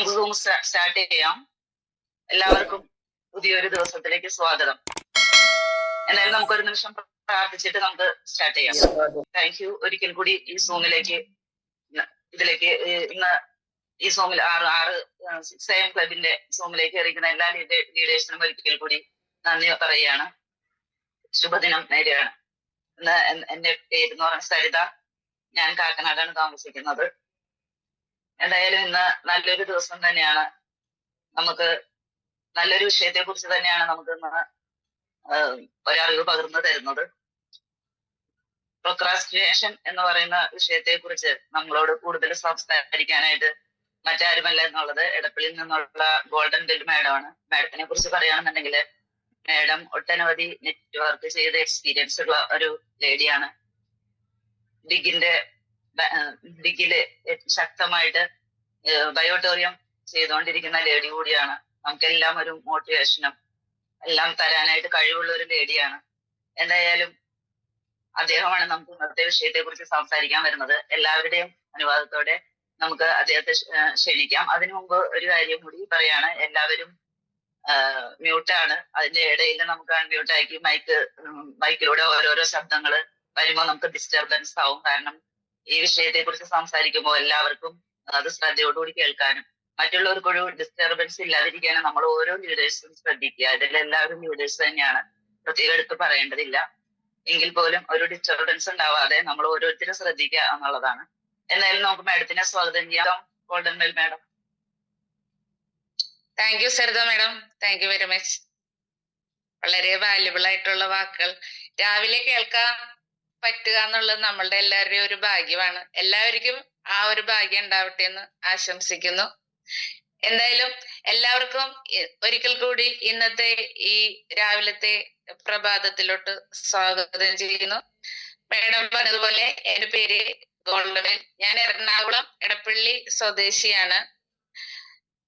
നമുക്ക് zoom start ചെയ്യാം. എല്ലാവർക്കും പുതിയൊരു ദിവസത്തിലേക്ക് സ്വാഗതം. എന്തായാലും നമുക്കൊരു നിമിഷം പ്രാർത്ഥിച്ചിട്ട് നമുക്ക് സ്റ്റാർട്ട് ചെയ്യാം. Thank you. ഒരിക്കൽ കൂടി ഈ സൂമിലേക്ക് ഇതിലേക്ക് ഇന്ന് ഈ സൂമിൽ ആറ് 6 AM ക്ലബിന്റെ സൂമിലേക്ക് ഇറങ്ങുന്ന എല്ലാ ലീഡേഴ്സിനും ഒരിക്കൽ കൂടി നന്ദി പറയുകയാണ്. ശുഭദിനം നേരെയാണ്. ഇന്ന് എന്റെ പേര് എന്ന് പറഞ്ഞ സരിത. ഞാൻ കാക്കനാടാണ് താമസിക്കുന്നത്. എന്തായാലും ഇന്ന് നല്ലൊരു ദിവസം തന്നെയാണ്. നമുക്ക് നല്ലൊരു വിഷയത്തെ കുറിച്ച് തന്നെയാണ് നമുക്ക് ഇന്ന് ഒരറിവ് പകർന്നു തരുന്നത്. പ്രൊക്രാസ്റ്റിനേഷൻ എന്ന് പറയുന്ന വിഷയത്തെ കുറിച്ച് നമ്മളോട് കൂടുതൽ സംസാരിക്കാനായിട്ട് മറ്റാരുമല്ല എന്നുള്ളത് എടപ്പള്ളിയിൽ നിന്നുള്ള ഗോൾഡൻ ബെൽ മാഡമാണ്. മാഡത്തിനെ കുറിച്ച് പറയുകയാണെന്നുണ്ടെങ്കിൽ മാഡം ഒട്ടനവധി നെറ്റ്വർക്ക് ചെയ്ത എക്സ്പീരിയൻസ് ഉള്ള ഒരു ലേഡിയാണ്. ഡിഗില് ശക്തമായിട്ട് ബയോട്ടോറിയം ചെയ്തുകൊണ്ടിരിക്കുന്ന ലേഡി കൂടിയാണ്. നമുക്കെല്ലാം ഒരു മോട്ടിവേഷനും എല്ലാം തരാനായിട്ട് കഴിവുള്ള ഒരു ലേഡിയാണ്. എന്തായാലും അദ്ദേഹമാണ് നമുക്ക് ഇന്നത്തെ വിഷയത്തെ കുറിച്ച് സംസാരിക്കാൻ വരുന്നത്. എല്ലാവരുടെയും അനുവാദത്തോടെ നമുക്ക് അദ്ദേഹത്തെ ക്ഷണിക്കാം. അതിനു മുമ്പ് ഒരു കാര്യം കൂടി പറയാണ്. എല്ലാവരും മ്യൂട്ടാണ്. അതിന്റെ ഇടയിൽ നമുക്ക് അൺമ്യൂട്ടാക്കി മൈക്കിലൂടെ ഓരോരോ ശബ്ദങ്ങൾ വരുമ്പോൾ നമുക്ക് ഡിസ്റ്റർബൻസ് ആവും. കാരണം ഈ വിഷയത്തെ കുറിച്ച് സംസാരിക്കുമ്പോൾ എല്ലാവർക്കും അത് ശ്രദ്ധയോടുകൂടി കേൾക്കാനും മറ്റുള്ളവർക്കൊരു ഡിസ്റ്റർബൻസ് ഇല്ലാതിരിക്കാനും നമ്മൾ ഓരോ ലീഡേഴ്സും ശ്രദ്ധിക്കുക. ഇതിലെല്ലാവരും ലീഡേഴ്സ് തന്നെയാണ്, പ്രത്യേകം എടുത്ത് പറയേണ്ടതില്ല. എങ്കിൽ പോലും ഒരു ഡിസ്റ്റർബൻസ് ഉണ്ടാവാതെ നമ്മൾ ഓരോരുത്തരും ശ്രദ്ധിക്കുക എന്നുള്ളതാണ്. എന്തായാലും നമുക്ക് മാഡത്തിനെ സ്വാഗതം ചെയ്യാം. Golden bell madam. Thank you Saritha madam. Thank you very much. വളരെ വാല്യുബിൾ ആയിട്ടുള്ള വാക്കുകൾ രാവിലെ കേൾക്കാൻ പറ്റുക എന്നുള്ളത് നമ്മളുടെ എല്ലാവരുടെയും ഒരു ഭാഗ്യമാണ്. എല്ലാവർക്കും ആ ഒരു ഭാഗ്യം ഉണ്ടാവട്ടെ എന്ന് ആശംസിക്കുന്നു. എന്തായാലും എല്ലാവർക്കും ഒരിക്കൽ കൂടി ഇന്നത്തെ ഈ രാവിലത്തെ പ്രഭാതത്തിലോട്ട് സ്വാഗതം ചെയ്യുന്നു. മാഡം പറഞ്ഞതുപോലെ എന്റെ പേര് ഗോൾഡൻ. ഞാൻ എറണാകുളം എടപ്പള്ളി സ്വദേശിയാണ്.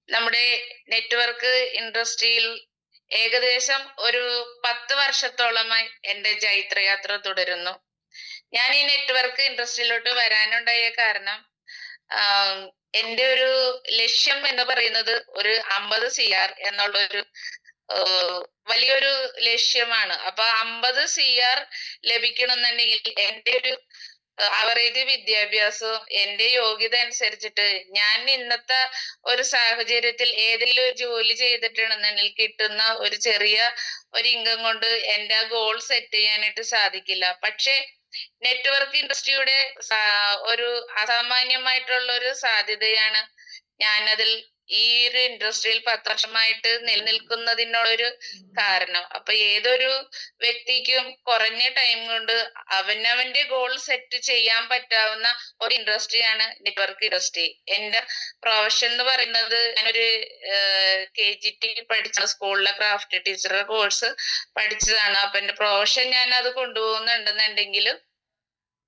നമ്മുടെ നെറ്റ്വർക്ക് ഇൻഡസ്ട്രിയിൽ ഏകദേശം ഒരു 10 വർഷത്തോളമായി എന്റെ ജൈത്രയാത്ര തുടരുന്നു. ഞാൻ ഈ നെറ്റ്വർക്ക് ഇൻഡസ്ട്രിയിലോട്ട് വരാനുണ്ടായ കാരണം എന്റെ ഒരു ലക്ഷ്യം എന്ന് പറയുന്നത് ഒരു 50 CR എന്നുള്ളൊരു വലിയൊരു ലക്ഷ്യമാണ്. അപ്പൊ 50 CR ലഭിക്കണമെന്നുണ്ടെങ്കിൽ എന്റെ ഒരു അവറേജ് വിദ്യാഭ്യാസവും എന്റെ യോഗ്യത അനുസരിച്ചിട്ട് ഞാൻ ഇന്നത്തെ ഒരു സാഹചര്യത്തിൽ ഏതെങ്കിലും ഒരു ജോലി ചെയ്തിട്ടുണ്ടെന്നുണ്ടെങ്കിൽ കിട്ടുന്ന ഒരു ചെറിയ ഒരു ഇൻകം കൊണ്ട് എന്റെ ആ ഗോൾ സെറ്റ് ചെയ്യാനായിട്ട് സാധിക്കില്ല. പക്ഷെ നെറ്റ്വർക്ക് ഇൻഡസ്ട്രിയുടെ ഒരു അസാമാന്യമായിട്ടുള്ള ഒരു സാധ്യതയാണ് ഞാനതിൽ ഈ ഒരു ഇൻഡസ്ട്രിയിൽ 10 വർഷമായിട്ട് നിലനിൽക്കുന്നതിനുള്ളൊരു കാരണം. അപ്പൊ ഏതൊരു വ്യക്തിക്കും കുറഞ്ഞ ടൈം കൊണ്ട് അവനവന്റെ ഗോൾ സെറ്റ് ചെയ്യാൻ പറ്റാവുന്ന ഒരു ഇൻഡസ്ട്രിയാണ് നെറ്റ്വർക്ക് ഇൻഡസ്ട്രി. എന്റെ പ്രൊഫഷൻ എന്ന് പറയുന്നത് ഞാനൊരു KGT പഠിച്ച സ്കൂളിലെ ക്രാഫ്റ്റ് ടീച്ചറുടെ കോഴ്സ് പഠിച്ചതാണ്. അപ്പൊ എന്റെ പ്രൊഫഷൻ ഞാൻ അത് കൊണ്ടുപോകുന്നുണ്ടെന്നുണ്ടെങ്കിലും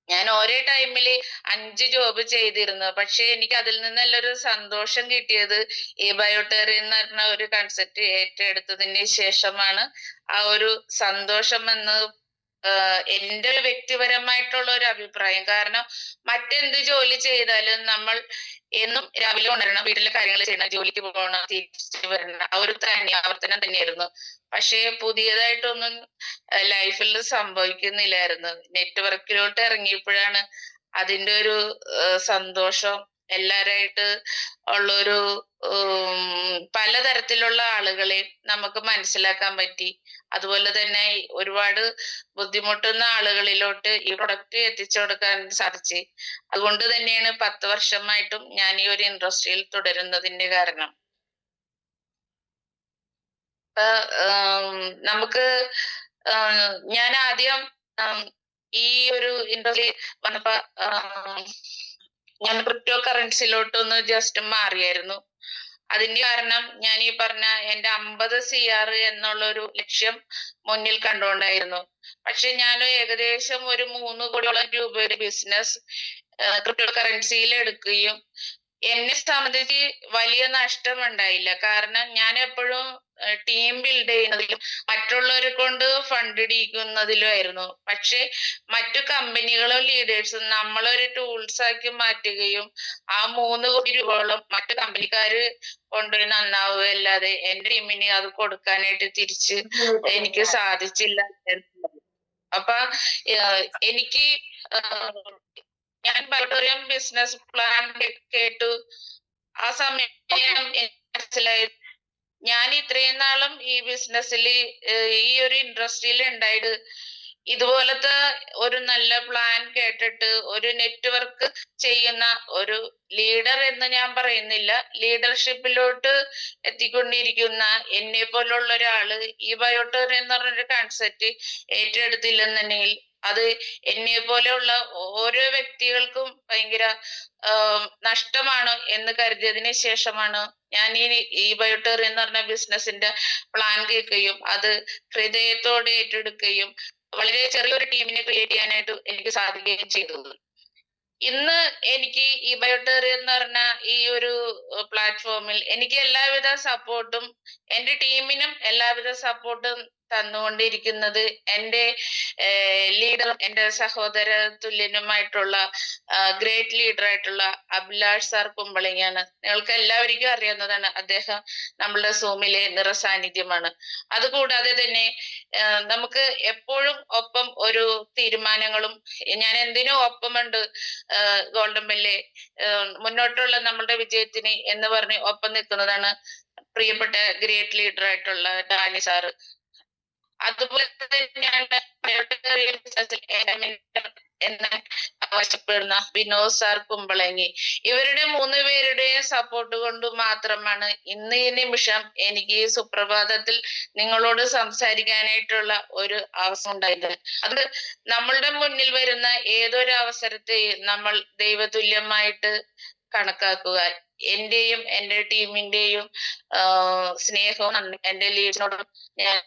ഞാൻ ഒരേ ടൈമിൽ 5 ജോബ് ചെയ്തിരുന്നു. പക്ഷെ എനിക്ക് അതിൽ നിന്നെല്ലൊരു സന്തോഷം കിട്ടിയത് ഈ ബയോട്ടേറിയൻ എന്ന് പറഞ്ഞ ഒരു കൺസെപ്റ്റ് ഏറ്റെടുത്തതിന് ശേഷമാണ്. ആ ഒരു സന്തോഷം എന്ന് എന്റെ വ്യക്തിപരമായിട്ടുള്ള ഒരു അഭിപ്രായം. കാരണം മറ്റെന്ത് ജോലി ചെയ്താലും നമ്മൾ എന്നും രാവിലെ ഉണരണം, വീട്ടിലെ കാര്യങ്ങൾ ചെയ്യണം, ജോലിക്ക് പോകണം, തിരിച്ചു വരണം, ആ ഒരു ആവർത്തനം തന്നെയായിരുന്നു. പക്ഷെ പുതിയതായിട്ടൊന്നും ലൈഫിൽ സംഭവിക്കുന്നില്ലായിരുന്നു. നെറ്റ്വർക്കിലോട്ട് ഇറങ്ങിയപ്പോഴാണ് അതിന്റെ ഒരു സന്തോഷം, എല്ലാരായിട്ട് ഉള്ളൊരു പലതരത്തിലുള്ള ആളുകളെ നമുക്ക് മനസ്സിലാക്കാൻ പറ്റി. അതുപോലെ തന്നെ ഒരുപാട് ബുദ്ധിമുട്ടുന്ന ആളുകളിലോട്ട് ഈ പ്രൊഡക്റ്റ് എത്തിച്ചു കൊടുക്കാൻ സാധിച്ചു. അതുകൊണ്ട് തന്നെയാണ് 10 വർഷമായിട്ടും ഞാൻ ഈ ഒരു ഇൻഡസ്ട്രിയിൽ തുടരുന്നതിന്റെ കാരണം. നമുക്ക് ഞാൻ ആദ്യം ഈ ഒരു ഇൻഡസ്ട്രി വന്നപ്പോ ഞാൻ ക്രിപ്റ്റോ കറൻസിലോട്ടൊന്ന് ജസ്റ്റ് മാറിയായിരുന്നു. അതിന്റെ കാരണം ഞാൻ ഈ പറഞ്ഞ എന്റെ 50 CR എന്നുള്ള ഒരു ലക്ഷ്യം മുന്നിൽ കണ്ടുകൊണ്ടായിരുന്നു. പക്ഷെ ഞാൻ ഏകദേശം ഒരു 3 കോടിയോളം രൂപയുടെ ബിസിനസ് ക്രിപ്റ്റോ കറൻസിയിൽ എടുക്കുകയും എന്നെ സംബന്ധിച്ച് വലിയ നഷ്ടം ഉണ്ടായില്ല. കാരണം ഞാൻ എപ്പോഴും ടീം ബിൽഡ് ചെയ്യുന്നതിലും മറ്റുള്ളവരെ കൊണ്ട് ഫണ്ട് ഇടിക്കുന്നതിലും ആയിരുന്നു. പക്ഷെ മറ്റു കമ്പനികളും ലീഡേഴ്സും നമ്മളൊരു ടൂൾസ് ആക്കി മാറ്റുകയും ആ 3 കോടി രൂപയോളം മറ്റു കമ്പനിക്കാര് കൊണ്ടുപോയി നന്നാവുകയല്ലാതെ എന്റെ ടീമിന് അത് കൊടുക്കാനായിട്ട് തിരിച്ച് എനിക്ക് സാധിച്ചില്ല എന്നുള്ളത്. അപ്പൊ എനിക്ക് ഞാൻ ബയോട്ടോറിയം ബിസിനസ് പ്ലാൻ കേട്ടു. ആ സമയം എനിക്ക് മനസ്സിലായി ഞാൻ ഇത്രയും നാളും ഈ ബിസിനസ്സിൽ ഈ ഒരു ഇൻഡസ്ട്രിയിൽ ഉണ്ടായിട്ട് ഇതുപോലത്തെ ഒരു നല്ല പ്ലാൻ കേട്ടിട്ട് ഒരു നെറ്റ്വർക്ക് ചെയ്യുന്ന ഒരു ലീഡർ എന്ന് ഞാൻ പറയുന്നില്ല, ലീഡർഷിപ്പിലോട്ട് എത്തിക്കൊണ്ടിരിക്കുന്ന എന്നെ പോലുള്ള ഒരാള് ഈ ബയോട്ടോറിയം എന്ന് പറഞ്ഞൊരു കൺസെപ്റ്റ് ഏറ്റെടുത്തില്ലെന്നുണ്ടെങ്കിൽ അത് എന്നെ പോലെയുള്ള ഓരോ വ്യക്തികൾക്കും ഭയങ്കര നഷ്ടമാണ് എന്ന് കരുതിയതിന് ശേഷമാണ് ഞാൻ ഈ ബയോട്ടോറിയം എന്ന് പറഞ്ഞ ബിസിനസിന്റെ പ്ലാൻ കേൾക്കുകയും അത് ഹൃദയത്തോടെ ഏറ്റെടുക്കുകയും വളരെ ചെറിയൊരു ടീമിനെ ക്രിയേറ്റ് ചെയ്യാനായിട്ട് എനിക്ക് സാധിക്കുകയും ചെയ്തത്. ഇന്ന് എനിക്ക് ഈ ബയോട്ടോറിയം എന്ന് പറഞ്ഞ ഈ ഒരു പ്ലാറ്റ്ഫോമിൽ എനിക്ക് എല്ലാവിധ സപ്പോർട്ടും എന്റെ ടീമിനും എല്ലാവിധ സപ്പോർട്ടും തന്നുകൊണ്ടിരിക്കുന്നത് എന്റെ ലീഡർ, എന്റെ സഹോദര തുല്യനുമായിട്ടുള്ള ഗ്രേറ്റ് ലീഡർ ആയിട്ടുള്ള അഭിലാഷ് സാർ കുമ്പളിങ്ങാണ്. നിങ്ങൾക്ക് എല്ലാവർക്കും അറിയാവുന്നതാണ്. അദ്ദേഹം നമ്മളുടെ സൂമിലെ നിറസാന്നിധ്യമാണ്. അതുകൂടാതെ തന്നെ നമുക്ക് എപ്പോഴും ഒപ്പം ഒരു തീരുമാനങ്ങളും ഞാൻ എന്തിനും ഒപ്പമുണ്ട് ഗോൾഡൻ ബെല്ലെ മുന്നോട്ടുള്ള നമ്മളുടെ വിജയത്തിന് എന്ന് പറഞ്ഞ് ഒപ്പം നിൽക്കുന്നതാണ് പ്രിയപ്പെട്ട ഗ്രേറ്റ് ലീഡർ ആയിട്ടുള്ള ഡാനി സാറ്. അതുപോലെ തന്നെയാണ് എന്ന് അവകാശപ്പെടുന്ന വിനോദ് സാർ കുമ്പളങ്ങി. ഇവരുടെ 3 പേരുടെയും സപ്പോർട്ട് കൊണ്ട് മാത്രമാണ് ഇന്ന് ഈ നിമിഷം എനിക്ക് ഈ സുപ്രഭാതത്തിൽ നിങ്ങളോട് സംസാരിക്കാനായിട്ടുള്ള ഒരു അവസരം ഉണ്ടായത്. അത് നമ്മളുടെ മുന്നിൽ വരുന്ന ഏതൊരു അവസരത്തെയും നമ്മൾ ദൈവതുല്യമായിട്ട് കണക്കാക്കുക. എന്റെയും എന്റെ ടീമിന്റെയും സ്നേഹവും എന്റെ ലീഡറിനോടും ഞാൻ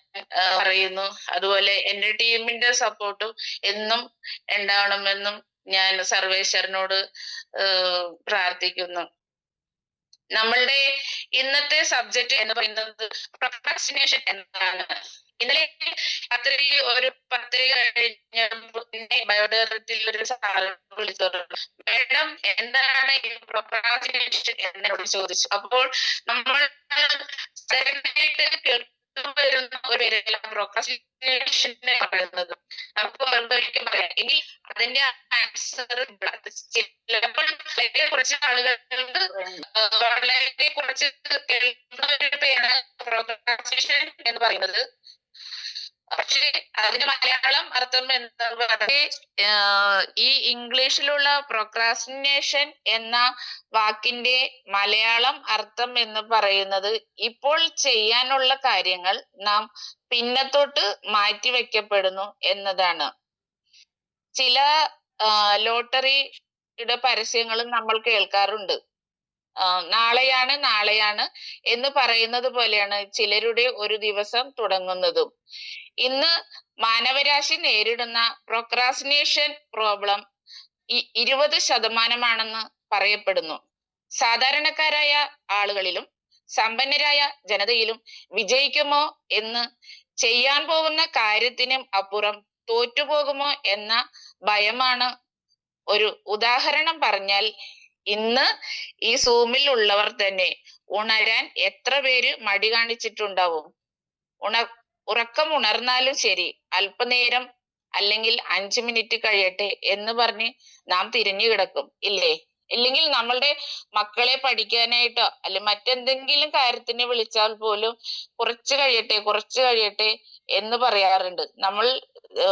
പറയുന്നു. അതുപോലെ എന്റെ ടീമിന്റെ സപ്പോർട്ടും എന്നും ഉണ്ടാവണമെന്നും ഞാൻ സർവേശ്വരനോട് പ്രാർത്ഥിക്കുന്നു. നമ്മളുടെ ഇന്നത്തെ സബ്ജക്റ്റ് എന്ന് പറയുന്നത് പ്രൊക്രാസ്റ്റിനേഷൻ എന്നതാണ്. ഇന്നലെ രാത്രി ഒരു 10 കഴിഞ്ഞ ബയോഡേറ്റത്തിൽ ഒരു സാറ് വിളിച്ചു, മാഡം എന്താണ് ഈ പ്രൊക്രാസ്റ്റിനേഷൻ എന്നോട് ചോദിച്ചു. അപ്പോൾ നമ്മൾ വരുന്ന ഒരു പ്രൊക്രാസ്റ്റിനേഷൻ പറയുന്നത് നമുക്ക് ഒരിക്കലും പറയാം. ഇനി അതിന്റെ ആൻസർ ചിലപ്പോൾ കുറച്ച് ആളുകൾക്ക് വളരെ കുറച്ച് കേൾക്കുന്ന ഒരു പേരാണ് പ്രൊക്രാസ്റ്റിനേഷൻ എന്ന് പറയുന്നത്. പക്ഷെ അതിന്റെ മലയാളം അർത്ഥം എന്താ പറയുക, ഈ ഇംഗ്ലീഷിലുള്ള പ്രൊക്രാസ്റ്റിനേഷൻ എന്ന വാക്കിന്റെ മലയാളം അർത്ഥം എന്ന് പറയുന്നത് ഇപ്പോൾ ചെയ്യാനുള്ള കാര്യങ്ങൾ നാം പിന്നത്തോട്ട് മാറ്റിവെക്കപ്പെടുന്നു എന്നതാണ്. ചില ലോട്ടറിയുടെ പരസ്യങ്ങളും നമ്മൾ കേൾക്കാറുണ്ട്. നാളെയാണ് നാളെയാണ് എന്ന് പറയുന്നത് പോലെയാണ് ചിലരുടെ ഒരു ദിവസം തുടങ്ങുന്നതും. ഇന്ന് മാനവരാശി നേരിടുന്ന പ്രൊക്രാസ്റ്റിനേഷൻ പ്രോബ്ലം 20% പറയപ്പെടുന്നു. സാധാരണക്കാരായ ആളുകളിലും സമ്പന്നരായ ജനതയിലും വിജയിക്കുമോ എന്ന്, ചെയ്യാൻ പോകുന്ന കാര്യത്തിനും അപ്പുറം തോറ്റുപോകുമോ എന്ന ഭയമാണ്. ഒരു ഉദാഹരണം പറഞ്ഞാൽ, ഇന്ന് ഈ സൂമിൽ ഉള്ളവർ തന്നെ ഉണരാൻ എത്ര പേര് മടി കാണിച്ചിട്ടുണ്ടാവും? ഉറക്കം ഉണർന്നാലും ശരി, അല്പനേരം അല്ലെങ്കിൽ 5 മിനിറ്റ് കഴിയട്ടെ എന്ന് പറഞ്ഞ് നാം തിരിഞ്ഞു കിടക്കും, ഇല്ലേ? ഇല്ലെങ്കിൽ നമ്മളുടെ മക്കളെ പഠിക്കാനായിട്ടോ അല്ലെ മറ്റെന്തെങ്കിലും കാര്യത്തിന് വിളിച്ചാൽ പോലും കുറച്ച് കഴിയട്ടെ എന്ന് പറയാറുണ്ട്. നമ്മൾ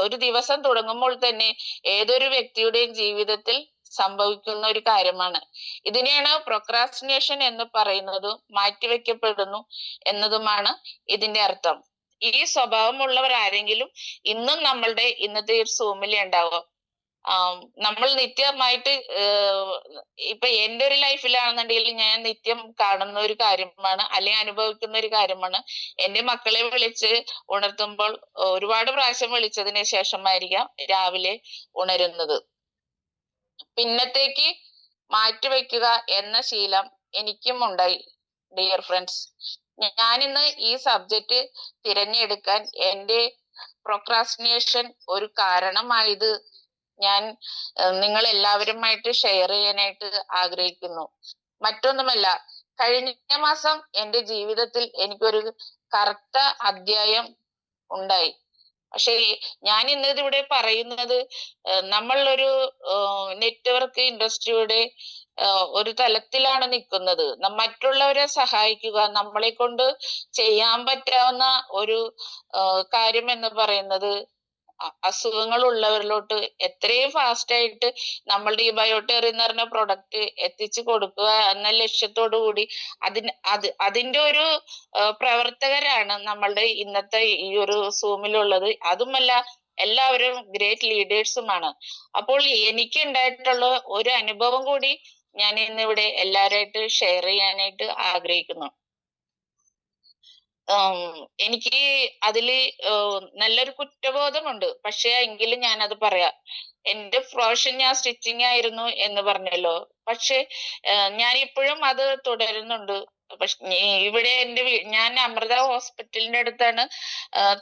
ഒരു ദിവസം തുടങ്ങുമ്പോൾ തന്നെ ഏതൊരു വ്യക്തിയുടെയും ജീവിതത്തിൽ സംഭവിക്കുന്ന ഒരു കാര്യമാണ്. ഇതിനെയാണ് പ്രൊക്രാസ്റ്റിനേഷൻ എന്ന് പറയുന്നതും മാറ്റിവെക്കപ്പെടുന്നു എന്നതുമാണ് ഇതിന്റെ അർത്ഥം. ഈ സ്വഭാവമുള്ളവർ ആരെങ്കിലും ഇന്നും നമ്മളുടെ ഇന്നത്തെ ഒരു സൂമിൽ ഉണ്ടാവുക. നമ്മൾ നിത്യമായിട്ട് ഇപ്പൊ എന്റെ ഒരു ലൈഫിലാണെന്നുണ്ടെങ്കിൽ ഞാൻ നിത്യം കാണുന്ന ഒരു കാര്യമാണ്, അല്ലെങ്കിൽ അനുഭവിക്കുന്ന ഒരു കാര്യമാണ്. എന്റെ മക്കളെ വിളിച്ച് ഉണർത്തുമ്പോൾ ഒരുപാട് പ്രാവശ്യം വിളിച്ചതിന് ശേഷമായിരിക്കാം രാവിലെ ഉണരുന്നത്. പിന്നത്തേക്ക് മാറ്റിവെക്കുക എന്ന ശീലം എനിക്കും ഉണ്ടായി ഡിയർ ഫ്രണ്ട്സ്. ഞാനിന്ന് ഈ സബ്ജക്റ്റ് തിരഞ്ഞെടുക്കാൻ എന്റെ പ്രൊക്രാസ്റ്റിനേഷൻ ഒരു കാരണമായത് ഞാൻ നിങ്ങൾ എല്ലാവരുമായിട്ട് ഷെയർ ചെയ്യാനായിട്ട് ആഗ്രഹിക്കുന്നു. മറ്റൊന്നുമല്ല, കഴിഞ്ഞ മാസം എന്റെ ജീവിതത്തിൽ എനിക്കൊരു കറുത്ത അധ്യായം ഉണ്ടായി. പക്ഷേ ഞാൻ ഇന്നിവിടെ പറയുന്നത് നമ്മൾ ഒരു നെറ്റ്വർക്ക് ഇൻഡസ്ട്രിയുടെ ഒരു തലത്തിലാണ് നിൽക്കുന്നത്. മറ്റുള്ളവരെ സഹായിക്കുക, നമ്മളെ കൊണ്ട് ചെയ്യാൻ പറ്റാവുന്ന ഒരു കാര്യം എന്ന് പറയുന്നത് അസുഖങ്ങൾ ഉള്ളവരിലോട്ട് എത്രയും ഫാസ്റ്റ് ആയിട്ട് നമ്മളുടെ ഈ ബയോടെറി എന്ന് പറഞ്ഞ പ്രൊഡക്റ്റ് എത്തിച്ചു കൊടുക്കുക എന്ന ലക്ഷ്യത്തോടു കൂടി അതിന്റെ ഒരു പ്രവർത്തകരാണ് നമ്മളുടെ ഇന്നത്തെ ഈ ഒരു സൂമിലുള്ളത്. അതുമല്ല, എല്ലാവരും ഗ്രേറ്റ് ലീഡേഴ്സുമാണ്. അപ്പോൾ എനിക്ക് ഉണ്ടായിട്ടുള്ള ഒരു അനുഭവം കൂടി ഞാൻ ഇന്നിവിടെ എല്ലാവരായിട്ട് ഷെയർ ചെയ്യാനായിട്ട് ആഗ്രഹിക്കുന്നു. എനിക്ക് അതില് നല്ലൊരു കുറ്റബോധമുണ്ട്. പക്ഷെ എങ്കിലും ഞാനത് പറയാം. എന്റെ പ്രൊഫഷൻ ഞാൻ സ്റ്റിച്ചിങ് ആയിരുന്നു എന്ന് പറഞ്ഞല്ലോ. പക്ഷെ ഞാൻ ഇപ്പോഴും അത് തുടരുന്നുണ്ട്. പക്ഷെ ഇവിടെ ഞാൻ അമൃത ഹോസ്പിറ്റലിന്റെ അടുത്താണ്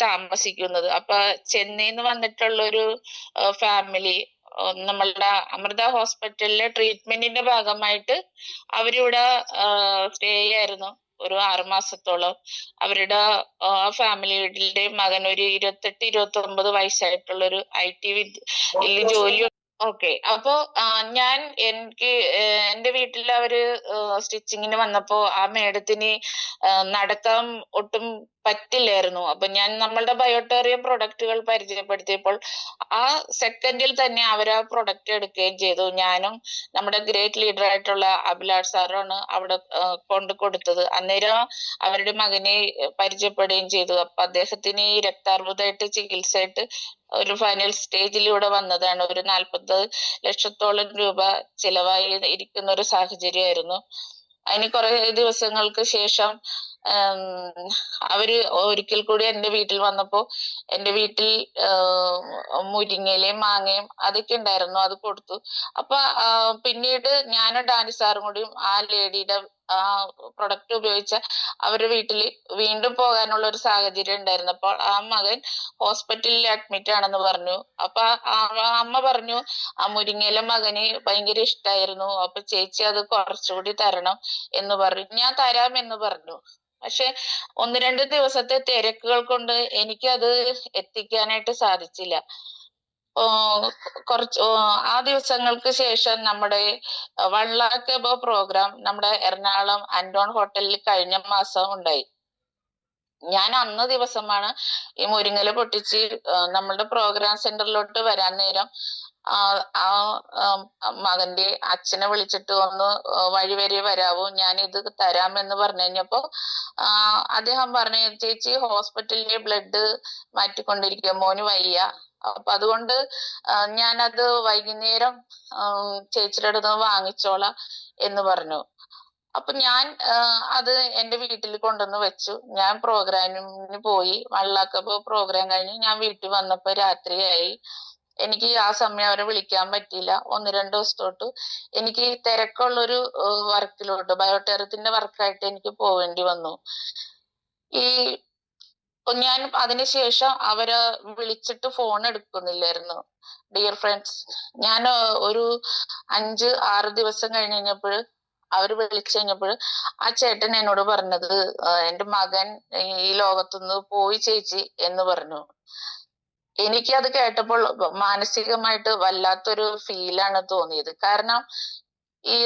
താമസിക്കുന്നത്. അപ്പൊ ചെന്നൈന്ന് വന്നിട്ടുള്ള ഒരു ഫാമിലി നമ്മളുടെ അമൃത ഹോസ്പിറ്റലിലെ ട്രീറ്റ്മെന്റിന്റെ ഭാഗമായിട്ട് അവരിവിടെ സ്റ്റേ ആയിരുന്നു ഒരു 6 മാസത്തോളം. അവരുടെ ഫാമിലിയുടെ മകൻ ഒരു 28-29 വയസ്സായിട്ടുള്ള ഒരു IT ജോലി. ഓക്കെ, അപ്പോ എനിക്ക് എന്റെ വീട്ടിൽ അവര് സ്റ്റിച്ചിങ്ങിന് വന്നപ്പോ ആ മേഡത്തിന് നടക്കാൻ ഒട്ടും പറ്റില്ലായിരുന്നു. അപ്പൊ ഞാൻ നമ്മളുടെ ബയോട്ടേറിയം പ്രൊഡക്റ്റുകൾ പരിചയപ്പെടുത്തിയപ്പോൾ ആ സെക്കൻഡിൽ തന്നെ അവർ ആ പ്രൊഡക്റ്റ് എടുക്കുകയും ചെയ്തു. ഞാനും നമ്മുടെ ഗ്രേറ്റ് ലീഡർ ആയിട്ടുള്ള അഭിലാഷ് സാറാണ് അവിടെ കൊണ്ട് കൊടുത്തത്. അന്നേരം അവരുടെ മകനെ പരിചയപ്പെടുകയും ചെയ്തു. അപ്പൊ അദ്ദേഹത്തിന് ഈ രക്താർബുദമായിട്ട് ചികിത്സയായിട്ട് ഒരു ഫൈനൽ സ്റ്റേജിലൂടെ വന്നതാണ്. ഒരു 40 ലക്ഷത്തോളം രൂപ ചിലവായി ഇരിക്കുന്ന ഒരു സാഹചര്യമായിരുന്നു. അതിന് കുറെ ദിവസങ്ങൾക്ക് ശേഷം അവര് ഒരിക്കൽ കൂടി എന്റെ വീട്ടിൽ വന്നപ്പോ എന്റെ വീട്ടിൽ മുരിങ്ങയിലയും മാങ്ങയും അതൊക്കെ ഉണ്ടായിരുന്നു, അത് കൊടുത്തു. അപ്പൊ പിന്നീട് ഞാനും ഡാനി സാറും കൂടിയും ആ ലേഡിയുടെ ആ പ്രൊഡക്റ്റ് ഉപയോഗിച്ച അവരുടെ വീട്ടില് വീണ്ടും പോകാനുള്ള ഒരു സാഹചര്യം ഉണ്ടായിരുന്നപ്പോൾ ആ മകൻ ഹോസ്പിറ്റലിൽ അഡ്മിറ്റ് ആണെന്ന് പറഞ്ഞു. അപ്പൊ അമ്മ പറഞ്ഞു ആ മുരിങ്ങയില മകന് ഭയങ്കര ഇഷ്ടായിരുന്നു, അപ്പൊ ചേച്ചി അത് കുറച്ചുകൂടി തരണം എന്ന് പറഞ്ഞു. ഞാൻ തരാം എന്ന് പറഞ്ഞു. പക്ഷെ 1-2 ദിവസത്തെ തിരക്കുകൾ കൊണ്ട് എനിക്കത് എത്തിക്കാനായിട്ട് സാധിച്ചില്ല. ആ ദിവസങ്ങൾക്ക് ശേഷം നമ്മുടെ 1 lakh above പ്രോഗ്രാം നമ്മുടെ എറണാകുളം ആൻഡോൺ ഹോട്ടലിൽ കഴിഞ്ഞ മാസം ഉണ്ടായി. ഞാൻ അന്ന് ദിവസമാണ് ഈ മുരിങ്ങല പൊട്ടിച്ച് നമ്മളുടെ പ്രോഗ്രാം സെന്ററിലോട്ട് വരാൻ നേരം ആ മകന്റെ അച്ഛനെ വിളിച്ചിട്ട് ഒന്ന് വഴി വരെ വരാവോ, ഞാൻ ഇത് തരാമെന്ന് പറഞ്ഞു കഴിഞ്ഞപ്പോ അദ്ദേഹം പറഞ്ഞു, ചേച്ചി ഹോസ്പിറ്റലിലെ ബ്ലഡ് മാറ്റിക്കൊണ്ടിരിക്കുക, മോന് വയ്യ, അപ്പൊ അതുകൊണ്ട് ഞാനത് വൈകുന്നേരം ചേച്ചിയുടെ അടുത്ത് വാങ്ങിച്ചോളാം എന്ന് പറഞ്ഞു. അപ്പൊ ഞാൻ അത് എന്റെ വീട്ടിൽ കൊണ്ടുവന്ന് വെച്ചു. ഞാൻ പ്രോഗ്രാമിന് പോയി. 1 lakh പ്രോഗ്രാം കഴിഞ്ഞ് ഞാൻ വീട്ടിൽ വന്നപ്പോ രാത്രിയായി. എനിക്ക് ആ സമയം അവരെ വിളിക്കാൻ പറ്റിയില്ല. 1-2 ദിവസത്തോട്ട് എനിക്ക് തിരക്കുള്ളൊരു വർക്കിലോട്ട് ബയോടെറത്തിന്റെ വർക്കായിട്ട് എനിക്ക് പോവേണ്ടി വന്നു. ഞാൻ അതിനുശേഷം അവരെ വിളിച്ചിട്ട് ഫോൺ എടുക്കുന്നില്ലായിരുന്നു. ഡിയർ ഫ്രണ്ട്സ്, ഞാൻ ഒരു 5-6 ദിവസം കഴിഞ്ഞപ്പോൾ അവര് വിളിച്ചു കഴിഞ്ഞപ്പോൾ ആ ചേട്ടൻ എന്നോട് പറഞ്ഞത്, എന്റെ മകൻ ഈ ലോകത്തുനിന്ന് പോയി ചേച്ചി എന്ന് പറഞ്ഞു. എനിക്ക് അത് കേട്ടപ്പോൾ മാനസികമായിട്ട് വല്ലാത്തൊരു ഫീലാണ് തോന്നിയത്. കാരണം ഈ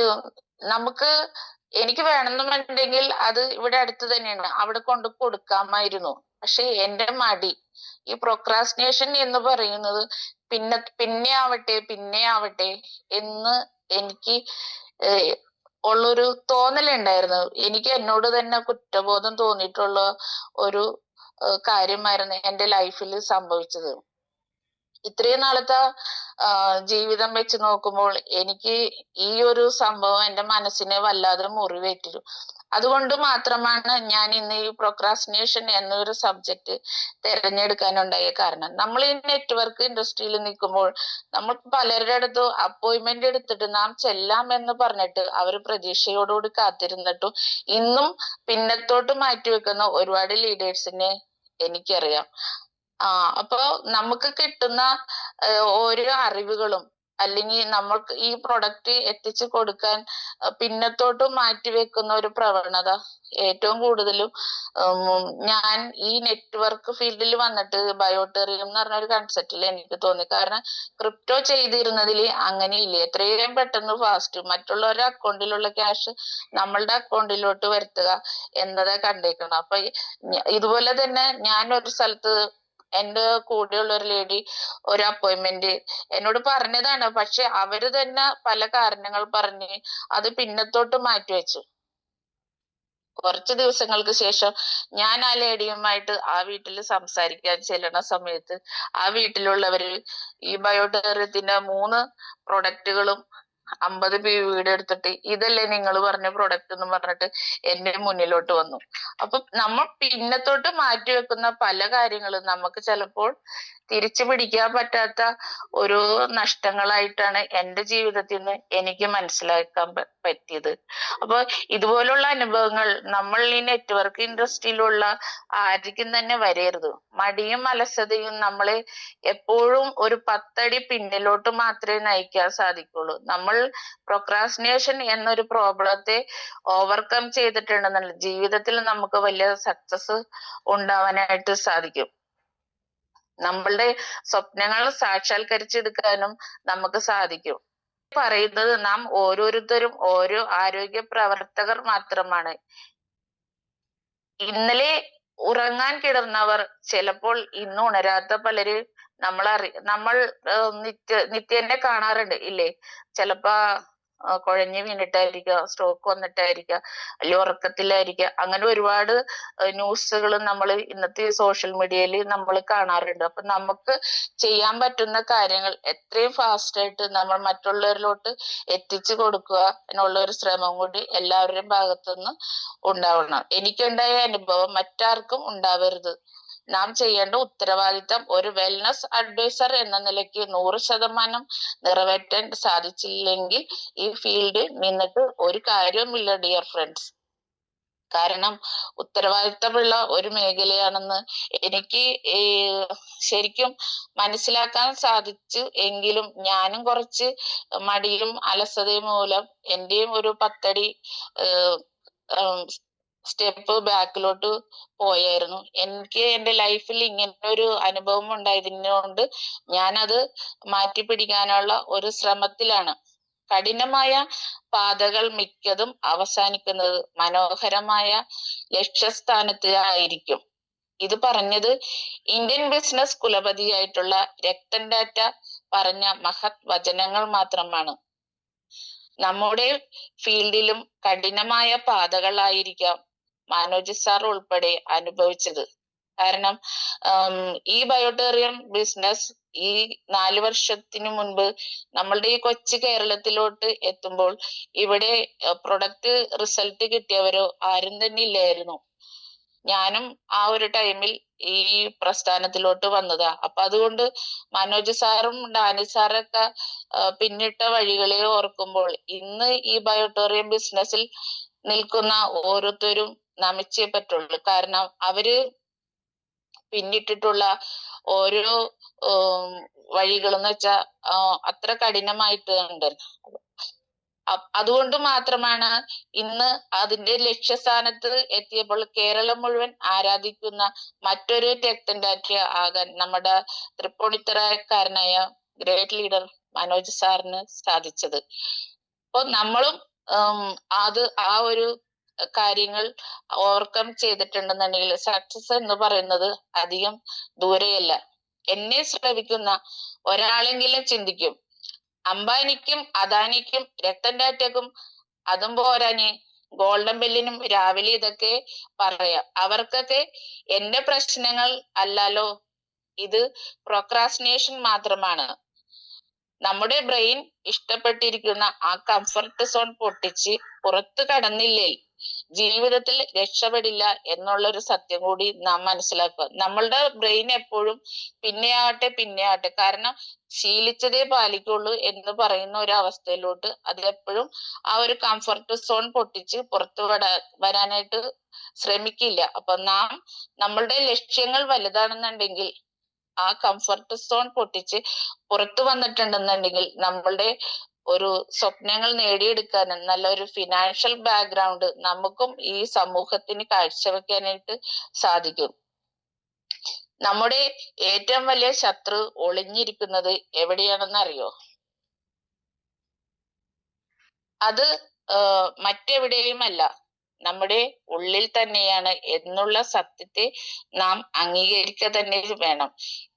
എനിക്ക് വേണമെന്നുണ്ടെങ്കിൽ അത് ഇവിടെ അടുത്ത് തന്നെയാണ്, അവിടെ കൊണ്ട് കൊടുക്കാമായിരുന്നു. പക്ഷെ എന്റെ മടി, ഈ പ്രൊക്രാസ്റ്റിനേഷൻ എന്ന് പറയുന്നത് പിന്നെ ആവട്ടെ എന്ന് എനിക്ക് ഉള്ളൊരു തോന്നലുണ്ടായിരുന്നു. എനിക്ക് എന്നോട് തന്നെ കുറ്റബോധം തോന്നിയിട്ടുള്ള ഒരു കാര്യമായിരുന്നു എന്റെ ലൈഫിൽ സംഭവിച്ചത്. ഇത്രയും നാളത്തെ ജീവിതം വെച്ച് നോക്കുമ്പോൾ എനിക്ക് ഈ ഒരു സംഭവം എന്റെ മനസ്സിനെ വല്ലാതെ മുറിവേറ്റിരുന്നു. അതുകൊണ്ട് മാത്രമാണ് ഞാൻ ഇന്ന് ഈ പ്രൊക്രാസ്റ്റിനേഷൻ എന്നൊരു സബ്ജക്റ്റ് തിരഞ്ഞെടുക്കാനുണ്ടായ കാരണം. നമ്മൾ ഈ നെറ്റ്വർക്ക് ഇൻഡസ്ട്രിയിൽ നിൽക്കുമ്പോൾ നമ്മൾ പലരുടെ അടുത്തും അപ്പോയിന്റ്മെന്റ് എടുത്തിട്ട് നാം ചെല്ലാം എന്ന് പറഞ്ഞിട്ട് അവർ പ്രതീക്ഷയോടുകൂടി കാത്തിരുന്നിട്ടും ഇന്നും പിന്നത്തോട്ട് മാറ്റിവെക്കുന്ന ഒരുപാട് ലീഡേഴ്സിനെ എനിക്കറിയാം. അപ്പൊ നമുക്ക് കിട്ടുന്ന ഓരോ അറിവുകളും അല്ലെങ്കിൽ നമ്മൾക്ക് ഈ പ്രൊഡക്റ്റ് എത്തിച്ചു കൊടുക്കാൻ പിന്നത്തോട്ട് മാറ്റിവെക്കുന്ന ഒരു പ്രവണത ഏറ്റവും കൂടുതലും ഞാൻ ഈ നെറ്റ്വർക്ക് ഫീൽഡിൽ വന്നിട്ട് ബയോടെറിയം എന്ന് പറഞ്ഞ ഒരു കൺസെപ്റ്റിൽ എനിക്ക് തോന്നി. കാരണം ക്രിപ്റ്റോ ചെയ്തിരുന്നതിൽ അങ്ങനെയില്ല. എത്രയും പെട്ടെന്ന് ഫാസ്റ്റ് മറ്റുള്ളവരുടെ അക്കൗണ്ടിലുള്ള ക്യാഷ് നമ്മളുടെ അക്കൗണ്ടിലോട്ട് വരുത്തുക എന്നതാ കണ്ടേക്കണം. അപ്പൊ ഇതുപോലെ തന്നെ ഞാൻ ഒരു സ്ഥലത്ത് എന്റെ കൂടെയുള്ള ഒരു ലേഡി ഒരു അപ്പോയിന്റ്മെന്റ് എന്നോട് പറഞ്ഞതാണ്. പക്ഷെ അവര് തന്നെ പല കാരണങ്ങൾ പറഞ്ഞ് അത് പിന്നത്തോട്ട് മാറ്റിവെച്ചു. കുറച്ച് ദിവസങ്ങൾക്ക് ശേഷം ഞാൻ ആ ലേഡിയുമായിട്ട് ആ വീട്ടിൽ സംസാരിക്കാൻ ചെല്ലുന്ന സമയത്ത് ആ വീട്ടിലുള്ളവര് ഈ ബയോടെറിയത്തിന്റെ 3 പ്രൊഡക്റ്റുകളും 50 വീഡിയോ എടുത്തിട്ട് ഇതല്ലേ നിങ്ങൾ പറഞ്ഞ പ്രൊഡക്റ്റ് എന്ന് പറഞ്ഞിട്ട് എന്റെ മുന്നിലോട്ട് വന്നു. അപ്പൊ നമ്മൾ പിന്നത്തോട്ട് മാറ്റിവെക്കുന്ന പല കാര്യങ്ങളും നമുക്ക് ചിലപ്പോൾ തിരിച്ചു പിടിക്കാൻ പറ്റാത്ത ഓരോ നഷ്ടങ്ങളായിട്ടാണ് എന്റെ ജീവിതത്തിൽ നിന്ന് എനിക്ക് മനസ്സിലാക്കാൻ പറ്റിയത്. അപ്പൊ ഇതുപോലുള്ള അനുഭവങ്ങൾ നമ്മൾ ഈ നെറ്റ്വർക്ക് ഇൻഡസ്ട്രിയിലുള്ള ആർക്കും തന്നെ വരരുത്. മടിയും അലസതയും നമ്മളെ എപ്പോഴും ഒരു 10 അടി പിന്നിലോട്ട് മാത്രമേ നയിക്കാൻ സാധിക്കുള്ളൂ. നമ്മൾ പ്രൊക്രാസ്റ്റിനേഷൻ എന്നൊരു പ്രോബ്ലത്തെ ഓവർകം ചെയ്തിട്ടുണ്ടെന്നുള്ള ജീവിതത്തിൽ നമുക്ക് വലിയ സക്സസ് ഉണ്ടാവാനായിട്ട് സാധിക്കും. നമ്മളുടെ സ്വപ്നങ്ങൾ സാക്ഷാത്കരിച്ചെടുക്കാനും നമുക്ക് സാധിക്കും. പറയുന്നത് നാം ഓരോരുത്തരും ഓരോ ആരോഗ്യ പ്രവർത്തകർ മാത്രമാണ്. ഇന്നലെ ഉറങ്ങാൻ കിടന്നവർ ചിലപ്പോൾ ഇന്ന് ഉണരാത്ത പലര് നമ്മൾ നിത്യേനെ കാണാറുണ്ട് ഇല്ലേ? ചിലപ്പോ കുഴഞ്ഞു വീണിട്ടായിരിക്കുക, സ്ട്രോക്ക് വന്നിട്ടായിരിക്കുക, അല്ലെങ്കിൽ ഉറക്കത്തിലായിരിക്കുക. അങ്ങനെ ഒരുപാട് ന്യൂസുകൾ നമ്മൾ ഇന്നത്തെ സോഷ്യൽ മീഡിയയിൽ നമ്മൾ കാണാറുണ്ട്. അപ്പൊ നമുക്ക് ചെയ്യാൻ പറ്റുന്ന കാര്യങ്ങൾ എത്രയും ഫാസ്റ്റ് ആയിട്ട് നമ്മൾ മറ്റുള്ളവരിലോട്ട് എത്തിച്ചു കൊടുക്കുക എന്നുള്ള ഒരു ശ്രമം കൂടി എല്ലാവരുടെയും ഭാഗത്തുനിന്ന് ഉണ്ടാവണം. എനിക്കുണ്ടായ അനുഭവം മറ്റാർക്കും ഉണ്ടാവരുത്. നാം ചെയ്യേണ്ട ഉത്തരവാദിത്തം ഒരു വെൽനസ് അഡ്വൈസർ എന്ന നിലയ്ക്ക് 100% നിറവേറ്റാൻ സാധിച്ചില്ലെങ്കിൽ ഈ ഫീൽഡിൽ നിന്നിട്ട് ഒരു കാര്യവുമില്ല ഡിയർ ഫ്രണ്ട്സ്. കാരണം ഉത്തരവാദിത്തമുള്ള ഒരു മേഖലയാണെന്ന് എനിക്ക് ശരിക്കും മനസ്സിലാക്കാൻ സാധിച്ചു. എങ്കിലും ഞാനും കുറച്ച് മടിയും അലസതയും മൂലം എന്റെയും ഒരു 10 അടി സ്റ്റെപ്പ് ബാക്കിലോട്ട് പോയായിരുന്നു. എനിക്ക് എന്റെ ലൈഫിൽ ഇങ്ങനെ ഒരു അനുഭവം ഉണ്ടായതിനോണ്ട് ഞാനത് മാറ്റിപ്പിടിക്കാനുള്ള ഒരു ശ്രമത്തിലാണ്. കഠിനമായ പാതകൾ മിക്കതും അവസാനിക്കുന്നത് മനോഹരമായ ലക്ഷ്യസ്ഥാനത്ത് ആയിരിക്കും. ഇത് പറഞ്ഞത് ഇന്ത്യൻ ബിസിനസ് കുലപതിയായിട്ടുള്ള രത്തൻ ടാറ്റ പറഞ്ഞ മഹത് വചനങ്ങൾ മാത്രമാണ്. നമ്മുടെ ഫീൽഡിലും കഠിനമായ പാതകളായിരിക്കാം മനോജ് സാർ ഉൾപ്പെടെ അനുഭവിച്ചത്. കാരണം ഈ ബയോടെറിയം ബിസിനസ് ഈ 4 വർഷത്തിന് മുൻപ് നമ്മളുടെ ഈ കൊച്ചു കേരളത്തിലോട്ട് എത്തുമ്പോൾ ഇവിടെ പ്രൊഡക്റ്റ് റിസൾട്ട് കിട്ടിയവരോ ആരും തന്നെ ഇല്ലായിരുന്നു. ഞാനും ആ ഒരു ടൈമിൽ ഈ പ്രസ്ഥാനത്തിലോട്ട് വന്നതാ. അപ്പൊ അതുകൊണ്ട് മനോജ് സാറും ഡാനി സാറൊക്കെ പിന്നിട്ട വഴികളെ ഓർക്കുമ്പോൾ ഇന്ന് ഈ ബയോടെറിയം ബിസിനസ്സിൽ നിൽക്കുന്ന ഓരോരുത്തരും നമിച്ചേ പറ്റുള്ളൂ. കാരണം അവര് പിന്നിട്ടിട്ടുള്ള ഓരോ വഴികളെന്ന് വെച്ചാ അത്ര കഠിനമായിട്ട് ഉണ്ട്. അതുകൊണ്ട് മാത്രമാണ് ഇന്ന് അതിന്റെ ലക്ഷ്യസ്ഥാനത്ത് എത്തിയപ്പോൾ കേരളം മുഴുവൻ ആരാധിക്കുന്ന മറ്റൊരു രത്തൻ ടാറ്റ ആകാൻ നമ്മുടെ തൃപ്പൂണിത്തറക്കാരനായ ഗ്രേറ്റ് ലീഡർ മനോജ് സാറിന് സാധിച്ചത്. അപ്പൊ നമ്മളും അത് ആ ഒരു കാര്യങ്ങൾ ഓവർകം ചെയ്തിട്ടുണ്ടെന്നുണ്ടെങ്കിൽ സക്സസ് എന്ന് പറയുന്നത് അധികം ദൂരെയല്ല. എന്നെ ശ്രമിക്കുന്ന ഒരാളെങ്കിലും ചിന്തിക്കും, അംബാനിക്കും അദാനിക്കും രത്തൻ ടാറ്റക്കും അതും പോരാഞ്ഞ് ഗോൾഡൻ ബെല്ലിനും രാവിലെ ഇതൊക്കെ പറയാം. അവർക്കൊക്കെ എന്റെ പ്രശ്നങ്ങൾ അല്ലല്ലോ ഇത് പ്രൊക്രാസ്റ്റിനേഷൻ മാത്രമാണ്. നമ്മുടെ ബ്രെയിൻ ഇഷ്ടപ്പെട്ടിരിക്കുന്ന ആ കംഫർട്ട് സോൺ പൊട്ടിച്ച് പുറത്തു കടന്നില്ലേ ജീവിതത്തിൽ രക്ഷപ്പെടില്ല എന്നുള്ള ഒരു സത്യം കൂടി നാം മനസ്സിലാക്കുക. നമ്മളുടെ ബ്രെയിൻ എപ്പോഴും പിന്നെയാവട്ടെ കാരണം ശീലിച്ചതേ പാലിക്കുള്ളൂ എന്ന് പറയുന്ന ഒരു അവസ്ഥയിലോട്ട് അത് എപ്പോഴും ആ ഒരു കംഫർട്ട് സോൺ പൊട്ടിച്ച് പുറത്തു വരാനായിട്ട് ശ്രമിക്കില്ല. അപ്പൊ നാം നമ്മളുടെ ലക്ഷ്യങ്ങൾ വലുതാണെന്നുണ്ടെങ്കിൽ ആ കംഫർട്ട് സോൺ പൊട്ടിച്ച് പുറത്തു വന്നിട്ടുണ്ടെന്നുണ്ടെങ്കിൽ നമ്മളുടെ ഒരു സ്വപ്നങ്ങൾ നേടിയെടുക്കാനും നല്ലൊരു ഫിനാൻഷ്യൽ ബാക്ക്ഗ്രൗണ്ട് നമുക്കും ഈ സമൂഹത്തിന് കാഴ്ചവെക്കാനായിട്ട് സാധിക്കും. നമ്മുടെ ഏറ്റവും വലിയ ശത്രു ഒളിഞ്ഞിരിക്കുന്നത് എവിടെയാണെന്ന് അറിയോ? അത് മറ്റെവിടെയുമല്ല, നമ്മുടെ ഉള്ളിൽ തന്നെയാണ് എന്നുള്ള സത്യത്തെ നാം അംഗീകരിക്കുക തന്നെ വേണം.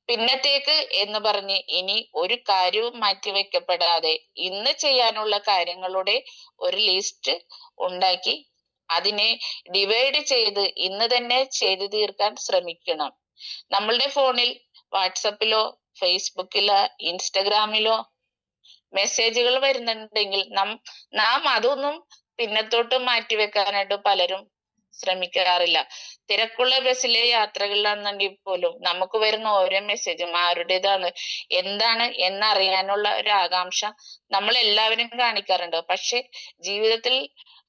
പിന്നത്തേക്ക് എന്ന് പറഞ്ഞ് ഇനി ഒരു കാര്യവും മാറ്റിവെക്കപ്പെടാതെ ഇന്ന് ചെയ്യാനുള്ള കാര്യങ്ങളുടെ ഒരു ലിസ്റ്റ് ഉണ്ടാക്കി അതിനെ ഡിവൈഡ് ചെയ്ത് ഇന്ന് തന്നെ ചെയ്തു തീർക്കാൻ ശ്രമിക്കണം. നമ്മളുടെ ഫോണിൽ വാട്സപ്പിലോ ഫേസ്ബുക്കിലോ ഇൻസ്റ്റഗ്രാമിലോ മെസ്സേജുകൾ വരുന്നുണ്ടെങ്കിൽ നാം അതൊന്നും പിന്നത്തോട്ട് മാറ്റിവെക്കാനായിട്ട് പലരും ശ്രമിക്കാറില്ല. തിരക്കുള്ള ബസ്സിലെ യാത്രകളിലാണെങ്കിൽ പോലും നമുക്ക് വരുന്ന ഓരോ മെസ്സേജും ആരുടേതാണ് എന്താണ് എന്നറിയാനുള്ള ഒരു ആകാംക്ഷ നമ്മൾ എല്ലാവരും കാണിക്കാറുണ്ട്. പക്ഷെ ജീവിതത്തിൽ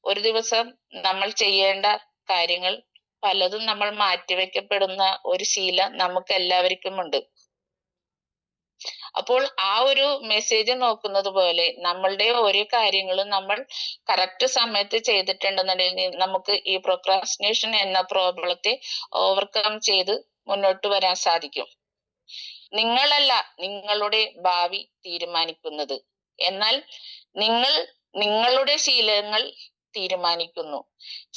ഒരു ദിവസം നമ്മൾ ചെയ്യേണ്ട കാര്യങ്ങൾ പലതും നമ്മൾ മാറ്റിവെക്കപ്പെടുന്ന ഒരു ശീലം നമുക്ക് എല്ലാവർക്കും ഉണ്ട്. അപ്പോൾ ആ ഒരു മെസ്സേജ് നോക്കുന്നത് പോലെ നമ്മളുടെ ഓരോ കാര്യങ്ങളും നമ്മൾ കറക്റ്റ് സമയത്ത് ചെയ്തിട്ടുണ്ടെന്നുണ്ടെങ്കിൽ നമുക്ക് ഈ പ്രൊക്രാസ്റ്റിനേഷൻ എന്ന പ്രോബ്ലത്തെ ഓവർകം ചെയ്ത് മുന്നോട്ട് വരാൻ സാധിക്കും. നിങ്ങളല്ല നിങ്ങളുടെ ഭാവി തീരുമാനിക്കുന്നത്, എന്നാൽ നിങ്ങളുടെ ശീലങ്ങൾ തീരുമാനിക്കുന്നു.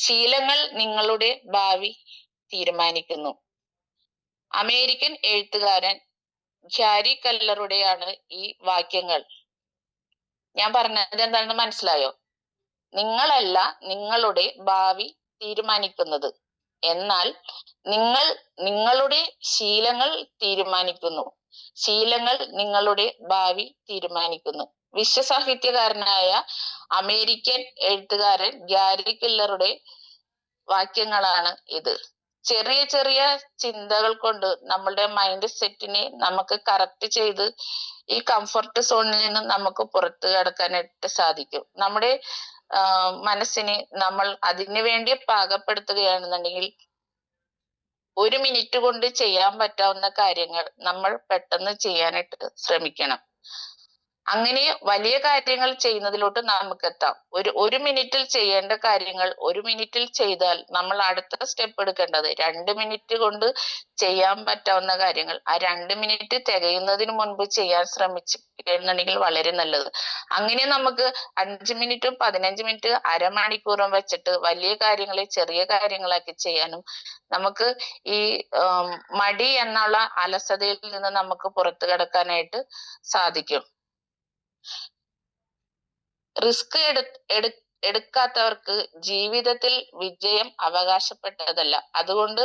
ശീലങ്ങൾ നിങ്ങളുടെ ഭാവി തീരുമാനിക്കുന്നു. അമേരിക്കൻ എഴുത്തുകാരൻ ഗ്യാരി കെല്ലറുടെയാണ് ഈ വാക്യങ്ങൾ. ഞാൻ പറഞ്ഞത് എന്താണെന്ന് മനസ്സിലായോ? നിങ്ങളല്ല നിങ്ങളുടെ ഭാവി തീരുമാനിക്കുന്നത്, എന്നാൽ നിങ്ങളുടെ ശീലങ്ങൾ തീരുമാനിക്കുന്നു. ശീലങ്ങൾ നിങ്ങളുടെ ഭാവി തീരുമാനിക്കുന്നു. വിശ്വസാഹിത്യകാരനായ അമേരിക്കൻ എഴുത്തുകാരൻ ഗ്യാരി കെല്ലറുടെ വാക്യങ്ങളാണ് ഇത്. ചെറിയ ചെറിയ ചിന്തകൾ കൊണ്ട് നമ്മളുടെ മൈൻഡ് സെറ്റിനെ നമുക്ക് കറക്റ്റ് ചെയ്ത് ഈ കംഫർട്ട് സോണിൽ നിന്ന് നമുക്ക് പുറത്തു കടക്കാനായിട്ട് സാധിക്കും. നമ്മുടെ മനസ്സിനെ നമ്മൾ അതിനു വേണ്ടി പാകപ്പെടുത്തുകയാണെന്നുണ്ടെങ്കിൽ 1 മിനിറ്റ് കൊണ്ട് ചെയ്യാൻ പറ്റാവുന്ന കാര്യങ്ങൾ നമ്മൾ പെട്ടെന്ന് ചെയ്യാനായിട്ട് ശ്രമിക്കണം. അങ്ങനെ വലിയ കാര്യങ്ങൾ ചെയ്യുന്നതിലോട്ട് നമുക്ക് എത്താം. ഒരു മിനിറ്റിൽ ചെയ്യേണ്ട കാര്യങ്ങൾ 1 മിനിറ്റിൽ ചെയ്താൽ നമ്മൾ അടുത്ത സ്റ്റെപ്പ് എടുക്കേണ്ടത് 2 മിനിറ്റ് കൊണ്ട് ചെയ്യാൻ പറ്റാവുന്ന കാര്യങ്ങൾ ആ 2 മിനിറ്റ് തികയുന്നതിന് മുൻപ് ചെയ്യാൻ ശ്രമിച്ചിട്ടുണ്ടെങ്കിൽ വളരെ നല്ലത്. അങ്ങനെ നമുക്ക് 5 മിനിറ്റും 15 മിനിറ്റ് അരമണിക്കൂറും വെച്ചിട്ട് വലിയ കാര്യങ്ങളെ ചെറിയ കാര്യങ്ങളാക്കി ചെയ്യാനും നമുക്ക് ഈ മടി എന്നുള്ള അലസതയിൽ നിന്ന് നമുക്ക് പുറത്തു കടക്കാനായിട്ട് സാധിക്കും. റിസ്ക് എടുക്കാത്തവർക്ക് ജീവിതത്തിൽ വിജയം അവകാശപ്പെട്ടതല്ല. അതുകൊണ്ട്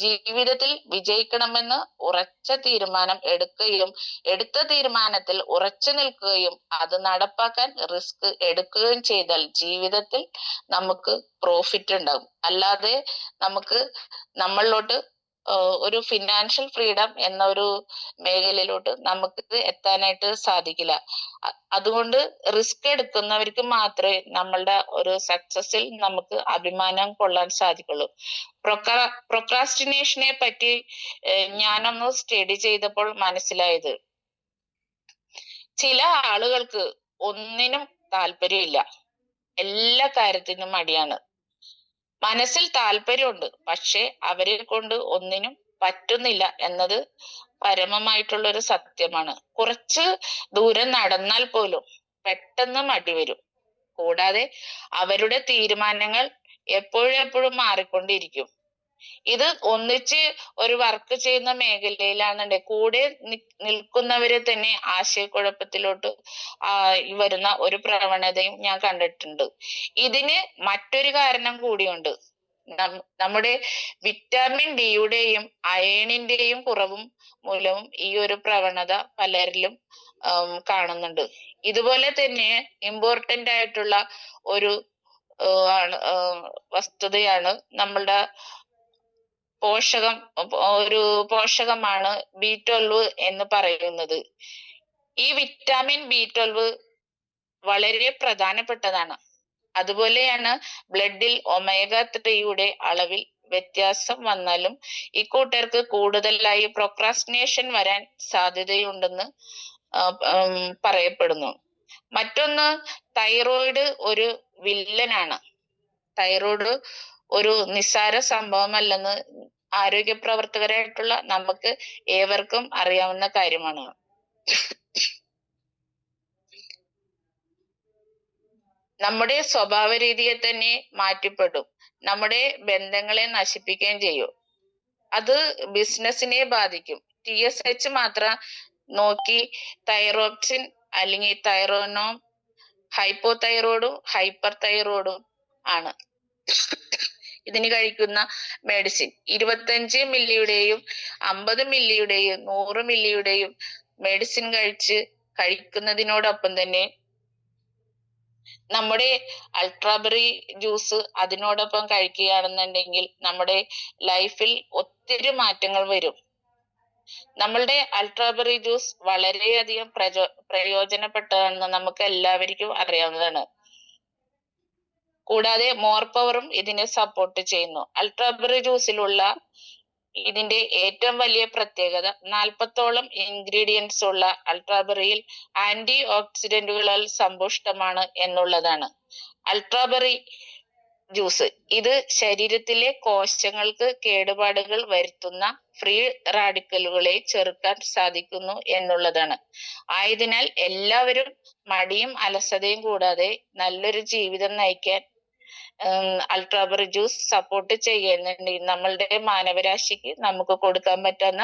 ജീവിതത്തിൽ വിജയിക്കണമെന്ന് ഉറച്ച തീരുമാനം എടുക്കുകയും എടുത്ത തീരുമാനത്തിൽ ഉറച്ചു നിൽക്കുകയും അത് നടപ്പാക്കാൻ റിസ്ക് എടുക്കുകയും ചെയ്താൽ ജീവിതത്തിൽ നമുക്ക് പ്രോഫിറ്റ് ഉണ്ടാകും. അല്ലാതെ നമുക്ക് നമ്മളിലോട്ട് ഒരു ഫിനാൻഷ്യൽ ഫ്രീഡം എന്ന ഒരു മേഖലയിലോട്ട് നമുക്ക് എത്താനായിട്ട് സാധിക്കില്ല. അതുകൊണ്ട് റിസ്ക് എടുക്കുന്നവർക്ക് മാത്രമേ നമ്മളുടെ ഒരു സക്സസിൽ നമുക്ക് അഭിമാനം കൊള്ളാൻ സാധിക്കുള്ളൂ. പ്രൊക്രാസ്റ്റിനേഷനെ പറ്റി ഞാനൊന്ന് സ്റ്റഡി ചെയ്തപ്പോൾ മനസ്സിലായത്, ചില ആളുകൾക്ക് ഒന്നിനും താല്പര്യമില്ല, എല്ലാ കാര്യത്തിനും മടിയാണ്. മനസ്സിൽ താല്പര്യമുണ്ട്, പക്ഷെ അവരെ കൊണ്ട് ഒന്നിനും പറ്റുന്നില്ല എന്നത് പരമമായിട്ടുള്ള ഒരു സത്യമാണ്. കുറച്ച് ദൂരം നടന്നാൽ പോലും പെട്ടെന്ന് മടി വരും. കൂടാതെ അവരുടെ തീരുമാനങ്ങൾ എപ്പോഴും മാറിക്കൊണ്ടിരിക്കും. ഇത് ഒന്നിച്ച് ഒരു വർക്ക് ചെയ്യുന്ന മേഖലയിലാണെന്നുണ്ടെങ്കിൽ കൂടെ നിൽക്കുന്നവരെ തന്നെ ആശയക്കുഴപ്പത്തിലോട്ട് വരുന്ന ഒരു പ്രവണതയും ഞാൻ കണ്ടിട്ടുണ്ട്. ഇതിന് മറ്റൊരു കാരണം കൂടിയുണ്ട്. നമ്മുടെ വിറ്റാമിൻ ഡിയുടെയും അയണിന്റെയും കുറവും മൂലവും ഈ ഒരു പ്രവണത പലരിലും കാണുന്നുണ്ട്. ഇതുപോലെ തന്നെ ഇമ്പോർട്ടന്റ് ആയിട്ടുള്ള ഒരു വസ്തുതയാണ് നമ്മളുടെ ഒരു പോഷകമാണ് B12 എന്ന് പറയുന്നത്. ഈ വിറ്റാമിൻ B12 വളരെ പ്രധാനപ്പെട്ടതാണ്. അതുപോലെയാണ് ബ്ലഡിൽ omega-3 അളവിൽ വ്യത്യാസം വന്നാലും ഇക്കൂട്ടർക്ക് കൂടുതലായി പ്രൊക്രാസ്റ്റിനേഷൻ വരാൻ സാധ്യതയുണ്ടെന്ന് പറയപ്പെടുന്നു. മറ്റൊന്ന്, തൈറോയിഡ് ഒരു വില്ലനാണ്. തൈറോയിഡ് ഒരു നിസ്സാര സംഭവമല്ലെന്ന് ആരോഗ്യ പ്രവർത്തകരായിട്ടുള്ള നമുക്ക് ഏവർക്കും അറിയാവുന്ന കാര്യമാണ്. നമ്മുടെ സ്വഭാവ രീതിയെ തന്നെ മാറ്റിപ്പെടും, നമ്മുടെ ബന്ധങ്ങളെ നശിപ്പിക്കുകയും ചെയ്യും. അത് ബിസിനസിനെ ബാധിക്കും. TSH മാത്രം നോക്കി തൈറോക്സിൻ അല്ലെങ്കിൽ തൈറോനോം, ഹൈപ്പോതൈറോയിഡും ഹൈപ്പർ തൈറോയിഡും ആണ് ഇതിന് കഴിക്കുന്ന മെഡിസിൻ. 25 മില്ലിയുടെയും 50 മില്ലിയുടെയും 100 മില്ലിയുടെയും മെഡിസിൻ കഴിക്കുന്നതിനോടൊപ്പം തന്നെ നമ്മുടെ അൾട്രാബെറി ജ്യൂസ് അതിനോടൊപ്പം കഴിക്കുകയാണെന്നുണ്ടെങ്കിൽ നമ്മുടെ ലൈഫിൽ ഒത്തിരി മാറ്റങ്ങൾ വരും. നമ്മളുടെ അൾട്രാബെറി ജ്യൂസ് വളരെയധികം പ്രയോജനപ്പെട്ടതാണെന്ന് നമുക്ക് എല്ലാവർക്കും അറിയാവുന്നതാണ്. കൂടാതെ മോർ പവറും ഇതിനെ സപ്പോർട്ട് ചെയ്യുന്നു. അൾട്രാബെറി ജ്യൂസിലുള്ള ഇതിന്റെ ഏറ്റവും വലിയ പ്രത്യേകത 40ഓളം ഇൻഗ്രീഡിയൻസ് ഉള്ള അൾട്രാബെറിയിൽ ആന്റി ഓക്സിഡന്റുകളാൽ സമ്പുഷ്ടമാണ് എന്നുള്ളതാണ്. അൾട്രാബെറി ജ്യൂസ് ഇത് ശരീരത്തിലെ കോശങ്ങൾക്ക് കേടുപാടുകൾ വരുത്തുന്ന ഫ്രീ റാഡിക്കലുകളെ ചെറുക്കാൻ സാധിക്കുന്നു എന്നുള്ളതാണ്. ആയതിനാൽ എല്ലാവരും മടിയും അലസതയും കൂടാതെ നല്ലൊരു ജീവിതം നയിക്കാൻ അൾട്രാബെറി ജ്യൂസ് സപ്പോർട്ട് ചെയ്യുന്നുണ്ടെങ്കിൽ നമ്മളുടെ മാനവരാശിക്ക് നമുക്ക് കൊടുക്കാൻ പറ്റുന്ന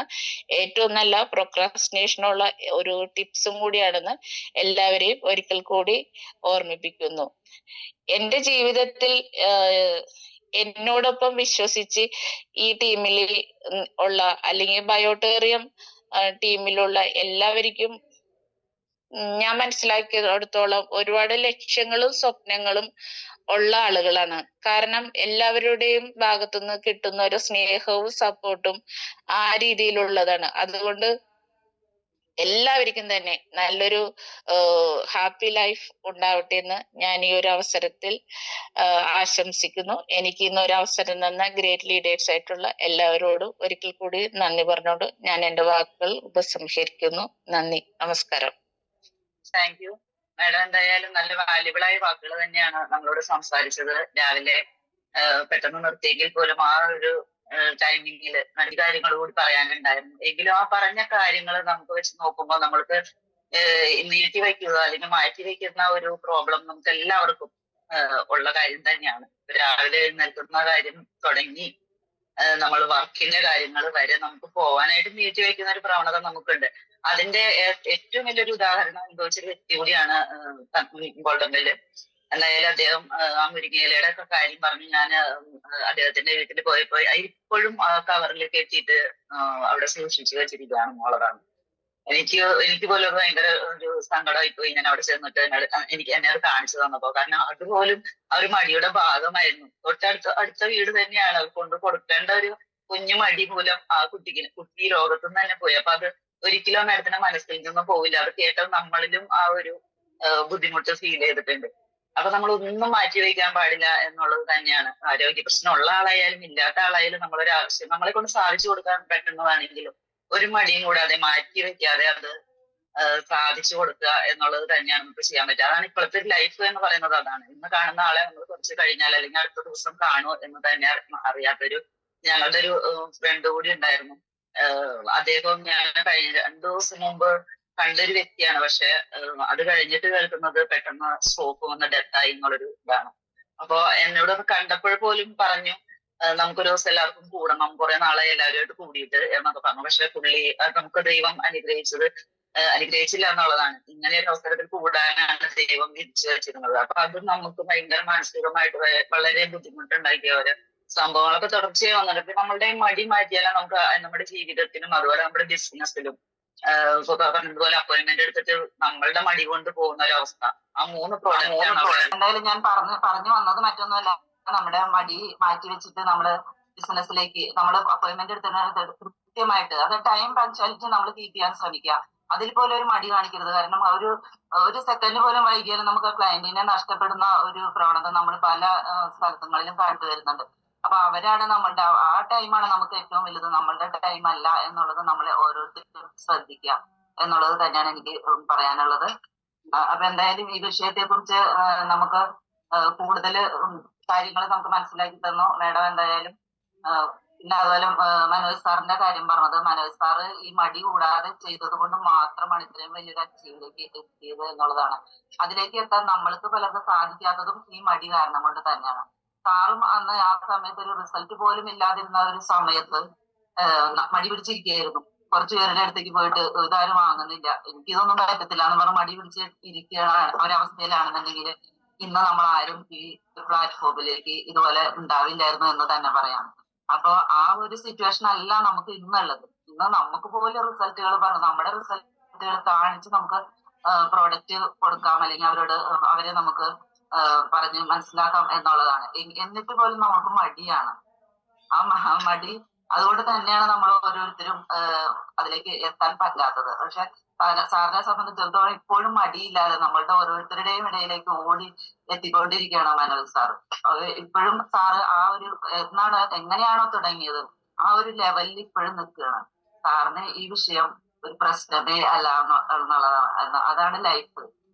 ഏറ്റവും നല്ല പ്രൊക്രാസ്റ്റിനേഷനുള്ള ഒരു ടിപ്സും കൂടിയാണെന്ന് എല്ലാവരെയും ഒരിക്കൽ കൂടി ഓർമ്മിപ്പിക്കുന്നു. എന്റെ ജീവിതത്തിൽ എന്നോടൊപ്പം വിശ്വസിച്ച് ഈ ടീമിൽ ഉള്ള അല്ലെങ്കിൽ ബയോട്ടേറിയം ടീമിലുള്ള എല്ലാവർക്കും ഞാൻ മനസ്സിലാക്കിയിടത്തോളം ഒരുപാട് ലക്ഷ്യങ്ങളും സ്വപ്നങ്ങളും ഉള്ള ആളുകളാണ്. കാരണം എല്ലാവരുടെയും ഭാഗത്തുനിന്ന് കിട്ടുന്ന ഒരു സ്നേഹവും സപ്പോർട്ടും ആ രീതിയിലുള്ളതാണ്. അതുകൊണ്ട് എല്ലാവർക്കും തന്നെ നല്ലൊരു ഹാപ്പി ലൈഫ് ഉണ്ടാവട്ടെ എന്ന് ഞാൻ ഈ ഒരു അവസരത്തിൽ ആശംസിക്കുന്നു. എനിക്ക് ഇന്ന് ഒരു അവസരം തന്ന ഗ്രേറ്റ് ലീഡേഴ്സ് ആയിട്ടുള്ള എല്ലാവരോടും ഒരിക്കൽ കൂടി നന്ദി പറഞ്ഞുകൊണ്ട് ഞാൻ എന്റെ വാക്കുകൾ ഉപസംഹരിക്കുന്നു. നന്ദി, നമസ്കാരം. Thank you madam. എന്തായാലും നല്ല വാല്യുബിൾ ആയ വാക്കുകൾ തന്നെയാണ് നമ്മളോട് സംസാരിച്ചത്. രാവിലെ പെട്ടെന്ന് നിർത്തിയെങ്കിൽ പോലും ആ ഒരു ടൈമിങ്ങിൽ മറ്റു കാര്യങ്ങൾ കൂടി പറയാനുണ്ടായിരുന്നു. എങ്കിലും ആ പറഞ്ഞ കാര്യങ്ങൾ നമുക്ക് വെച്ച് നോക്കുമ്പോൾ നമ്മൾക്ക് നീട്ടി വയ്ക്കുക അല്ലെങ്കിൽ മാറ്റി വയ്ക്കുന്ന ഒരു പ്രോബ്ലം നമുക്ക് എല്ലാവർക്കും ഉള്ള കാര്യം തന്നെയാണ്. രാവിലെ എഴുന്നേൽക്കുന്ന കാര്യം തുടങ്ങി നമ്മൾ വർക്കിന്റെ കാര്യങ്ങൾ വരെ നമുക്ക് പോവാനായിട്ട് നീട്ടി വയ്ക്കുന്ന ഒരു പ്രവണത നമുക്കുണ്ട്. അതിന്റെ ഏറ്റവും വലിയൊരു ഉദാഹരണം എന്തോ വെച്ചൊരു വ്യക്തി കൂടിയാണ് ഗോൾഡനില്. എന്തായാലും അദ്ദേഹം ആ മുരിങ്ങയിലയുടെ ഒക്കെ കാര്യം പറഞ്ഞു. ഞാൻ അദ്ദേഹത്തിന്റെ വീട്ടിൽ പോയപ്പോ ഇപ്പോഴും ആ കവറിൽ കെട്ടിയിട്ട് അവിടെ സൂക്ഷിച്ചു വെച്ചിരിക്കുകയാണ് എന്നുള്ളതാണ്. എനിക്ക് പോലും അത് ഭയങ്കര ഒരു സങ്കടമായി പോയി. ഞാൻ അവിടെ ചെന്നിട്ട് എന്നെ അത് കാണിച്ചു തന്നപ്പോ. കാരണം അതുപോലും ആ ഒരു മടിയുടെ ഭാഗമായിരുന്നു. അടുത്ത വീട് തന്നെയാണ്. അത് കൊണ്ട് കൊടുക്കേണ്ട ഒരു കുഞ്ഞു മടി മൂലം ആ കുട്ടി ലോകത്തുനിന്ന് തന്നെ പോയി. അപ്പൊ അത് ഒരിക്കലും മാഡത്തിന്റെ മനസ്സിൽ നിന്നും പോവില്ല. അത് കേട്ടാൽ നമ്മളിലും ആ ഒരു ബുദ്ധിമുട്ട് ഫീൽ ചെയ്തിട്ടുണ്ട്. അപ്പൊ നമ്മൾ ഒന്നും മാറ്റി വയ്ക്കാൻ പാടില്ല എന്നുള്ളത് തന്നെയാണ്. ആരോഗ്യ പ്രശ്നമുള്ള ആളായാലും ഇല്ലാത്ത ആളായാലും നമ്മളൊരു ആവശ്യം നമ്മളെ കൊണ്ട് സാധിച്ചു കൊടുക്കാൻ പറ്റുന്നതാണെങ്കിലും ഒരു മടിയും കൂടാതെ മാറ്റി വെക്കാതെ അത് സാധിച്ചു കൊടുക്കുക എന്നുള്ളത് തന്നെയാണ് നമുക്ക് ചെയ്യാൻ പറ്റുക. അതാണ് ഇപ്പോഴത്തെ ലൈഫ് എന്ന് പറയുന്നത്. അതാണ് ഇന്ന് കാണുന്ന ആളെ നമ്മൾ കുറച്ച് കഴിഞ്ഞാൽ അല്ലെങ്കിൽ അടുത്ത ദിവസം കാണുമോ എന്ന് തന്നെ അറിയാത്തൊരു ഞങ്ങളുടെ ഒരു ഫ്രണ്ട് കൂടി ഉണ്ടായിരുന്നു. അദ്ദേഹവും ഞാൻ കഴിഞ്ഞ 2 ദിവസം മുമ്പ് കണ്ടൊരു വ്യക്തിയാണ്. പക്ഷെ അത് കഴിഞ്ഞിട്ട് കേൾക്കുന്നത് പെട്ടെന്ന് സ്ട്രോക്ക് വന്ന് ഡെത്തായി എന്നുള്ളൊരു ഇതാണ്. അപ്പൊ എന്നോട് കണ്ടപ്പോൾ പോലും പറഞ്ഞു നമുക്കൊരു ദിവസം എല്ലാവർക്കും കൂടണം, കുറെ നാളെ എല്ലാവരുമായിട്ട് കൂടിയിട്ട് എന്നൊക്കെ പറഞ്ഞു. പക്ഷെ പുള്ളി നമുക്ക് ദൈവം അനുഗ്രഹിച്ചില്ല എന്നുള്ളതാണ്. ഇങ്ങനെ ഒരു അവസരത്തിൽ കൂടാനാണ് ദൈവം വിധിച്ചു വെച്ചിരുന്നത്. അപ്പൊ അത് നമുക്ക് ഭയങ്കര മാനസികമായിട്ട് വളരെ ബുദ്ധിമുട്ടുണ്ടാക്കിയ ഒരു സംഭവങ്ങളൊക്കെ തുടർച്ചയായി വന്നിട്ടുണ്ട്. ഇപ്പൊ നമ്മളുടെ ഈ മടി മാറ്റിയാൽ നമുക്ക് നമ്മുടെ ജീവിതത്തിലും അതുപോലെ നമ്മുടെ ബിസിനസ്സിലും ഇപ്പൊ പറഞ്ഞതുപോലെ അപ്പോയിന്റ്മെന്റ് എടുത്തിട്ട് നമ്മളുടെ മടി കൊണ്ട് പോകുന്ന ഒരു അവസ്ഥ. ആ മൂന്ന് പ്രോഡക്റ്റ് എന്തായാലും ഞാൻ പറഞ്ഞു വന്നത് മറ്റൊന്നുമല്ല, നമ്മുടെ മടി മാറ്റി വെച്ചിട്ട് നമ്മള് ബിസിനസ്സിലേക്ക് നമ്മൾ അപ്പോയിന്റ്മെന്റ് എടുത്തിട്ട് കൃത്യമായിട്ട് അത് ടൈം പങ്ക്ച്വാലിറ്റി നമ്മൾ കീപ്പ് ചെയ്യാൻ ശ്രമിക്കുക. അതിൽ പോലും ഒരു മടി കാണിക്കരുത്. കാരണം ഒരു സെക്കൻഡ് പോലും വൈകിയാലും നമുക്ക് ക്ലയന്റിനെ നഷ്ടപ്പെടുന്ന ഒരു പ്രവണത നമ്മൾ പല സ്ഥലങ്ങളിലും കണ്ടുവരുന്നുണ്ട്. അപ്പൊ അവരാണ് നമ്മളുടെ ആ ടൈമാണ് നമുക്ക് ഏറ്റവും വലുത്, നമ്മളുടെ ടൈം അല്ല എന്നുള്ളത് നമ്മൾ ഓരോരുത്തരും ശ്രദ്ധിക്കുക എന്നുള്ളത് തന്നെയാണ് എനിക്ക് പറയാനുള്ളത്. അപ്പൊ എന്തായാലും ഈ വിഷയത്തെ കുറിച്ച് നമുക്ക് കൂടുതൽ കാര്യങ്ങൾ നമുക്ക് മനസ്സിലാക്കി തന്നു മേഡം. എന്തായാലും പിന്നെ അതുപോലെ മനോജ് സാറിന്റെ കാര്യം പറഞ്ഞത്, മനോജ് സാറ് ഈ മടി കൂടാതെ ചെയ്തത് കൊണ്ട് മാത്രമാണ് ഇത്രയും വലിയൊരു അച്ചീവിലേക്ക് എത്തിയത് എന്നുള്ളതാണ്. അതിലേക്ക് എത്താൻ നമ്മൾക്ക് പലർക്കും സാധിക്കാത്തതും ഈ മടി കാരണം കൊണ്ട് തന്നെയാണ്. സാറും അന്ന് ആ സമയത്ത് ഒരു റിസൾട്ട് പോലും ഇല്ലാതിരുന്ന ഒരു സമയത്ത് മടി പിടിച്ചിരിക്കുകയായിരുന്നു. കുറച്ചു പേരുടെ അടുത്തേക്ക് പോയിട്ട് ഇതാരും വാങ്ങുന്നില്ല, എനിക്കിതൊന്നും പറ്റത്തില്ല എന്ന് പറഞ്ഞ് മടി പിടിച്ച് ഇരിക്കുകയാണ് ഒരവസ്ഥയിലാണെന്നുണ്ടെങ്കിൽ ഇന്ന് നമ്മൾ ആരും ഈ പ്ലാറ്റ്ഫോമിലേക്ക് ഇതുപോലെ ഉണ്ടാവില്ലായിരുന്നു എന്ന് തന്നെ പറയാം. അപ്പൊ ആ ഒരു സിറ്റുവേഷൻ അല്ല നമുക്ക് ഇന്നുള്ളത്. ഇന്ന് നമുക്ക് പോലും റിസൾട്ടുകൾ പറഞ്ഞു നമ്മുടെ റിസൾട്ടുകൾ കാണിച്ച് നമുക്ക് പ്രോഡക്റ്റ് കൊടുക്കാം, അല്ലെങ്കിൽ അവരെ നമുക്ക് പറഞ്ഞ് മനസ്സിലാക്കാം എന്നുള്ളതാണ്. എന്നിട്ട് പോലും നമുക്ക് മടിയാണ്. ആ മടി അതുകൊണ്ട് തന്നെയാണ് നമ്മൾ ഓരോരുത്തരും അതിലേക്ക് എത്താൻ പറ്റാത്തത്. പക്ഷെ സാറിനെ സംബന്ധിച്ചിടത്തോളം ഇപ്പോഴും മടിയില്ലാതെ നമ്മളുടെ ഓരോരുത്തരുടെയും ഇടയിലേക്ക് ഓടി എത്തിക്കൊണ്ടിരിക്കുകയാണ് മനോജ് സാർ. ഇപ്പോഴും സാറ് ആ ഒരു എങ്ങനെയാണോ തുടങ്ങിയത് ആ ഒരു ലെവലിൽ ഇപ്പോഴും നിൽക്കുകയാണ്. സാറിന് ഈ വിഷയം ഒരു പ്രശ്നമേ അല്ല എന്നുള്ളതാണ്. അതാണ് ലൈഫ്.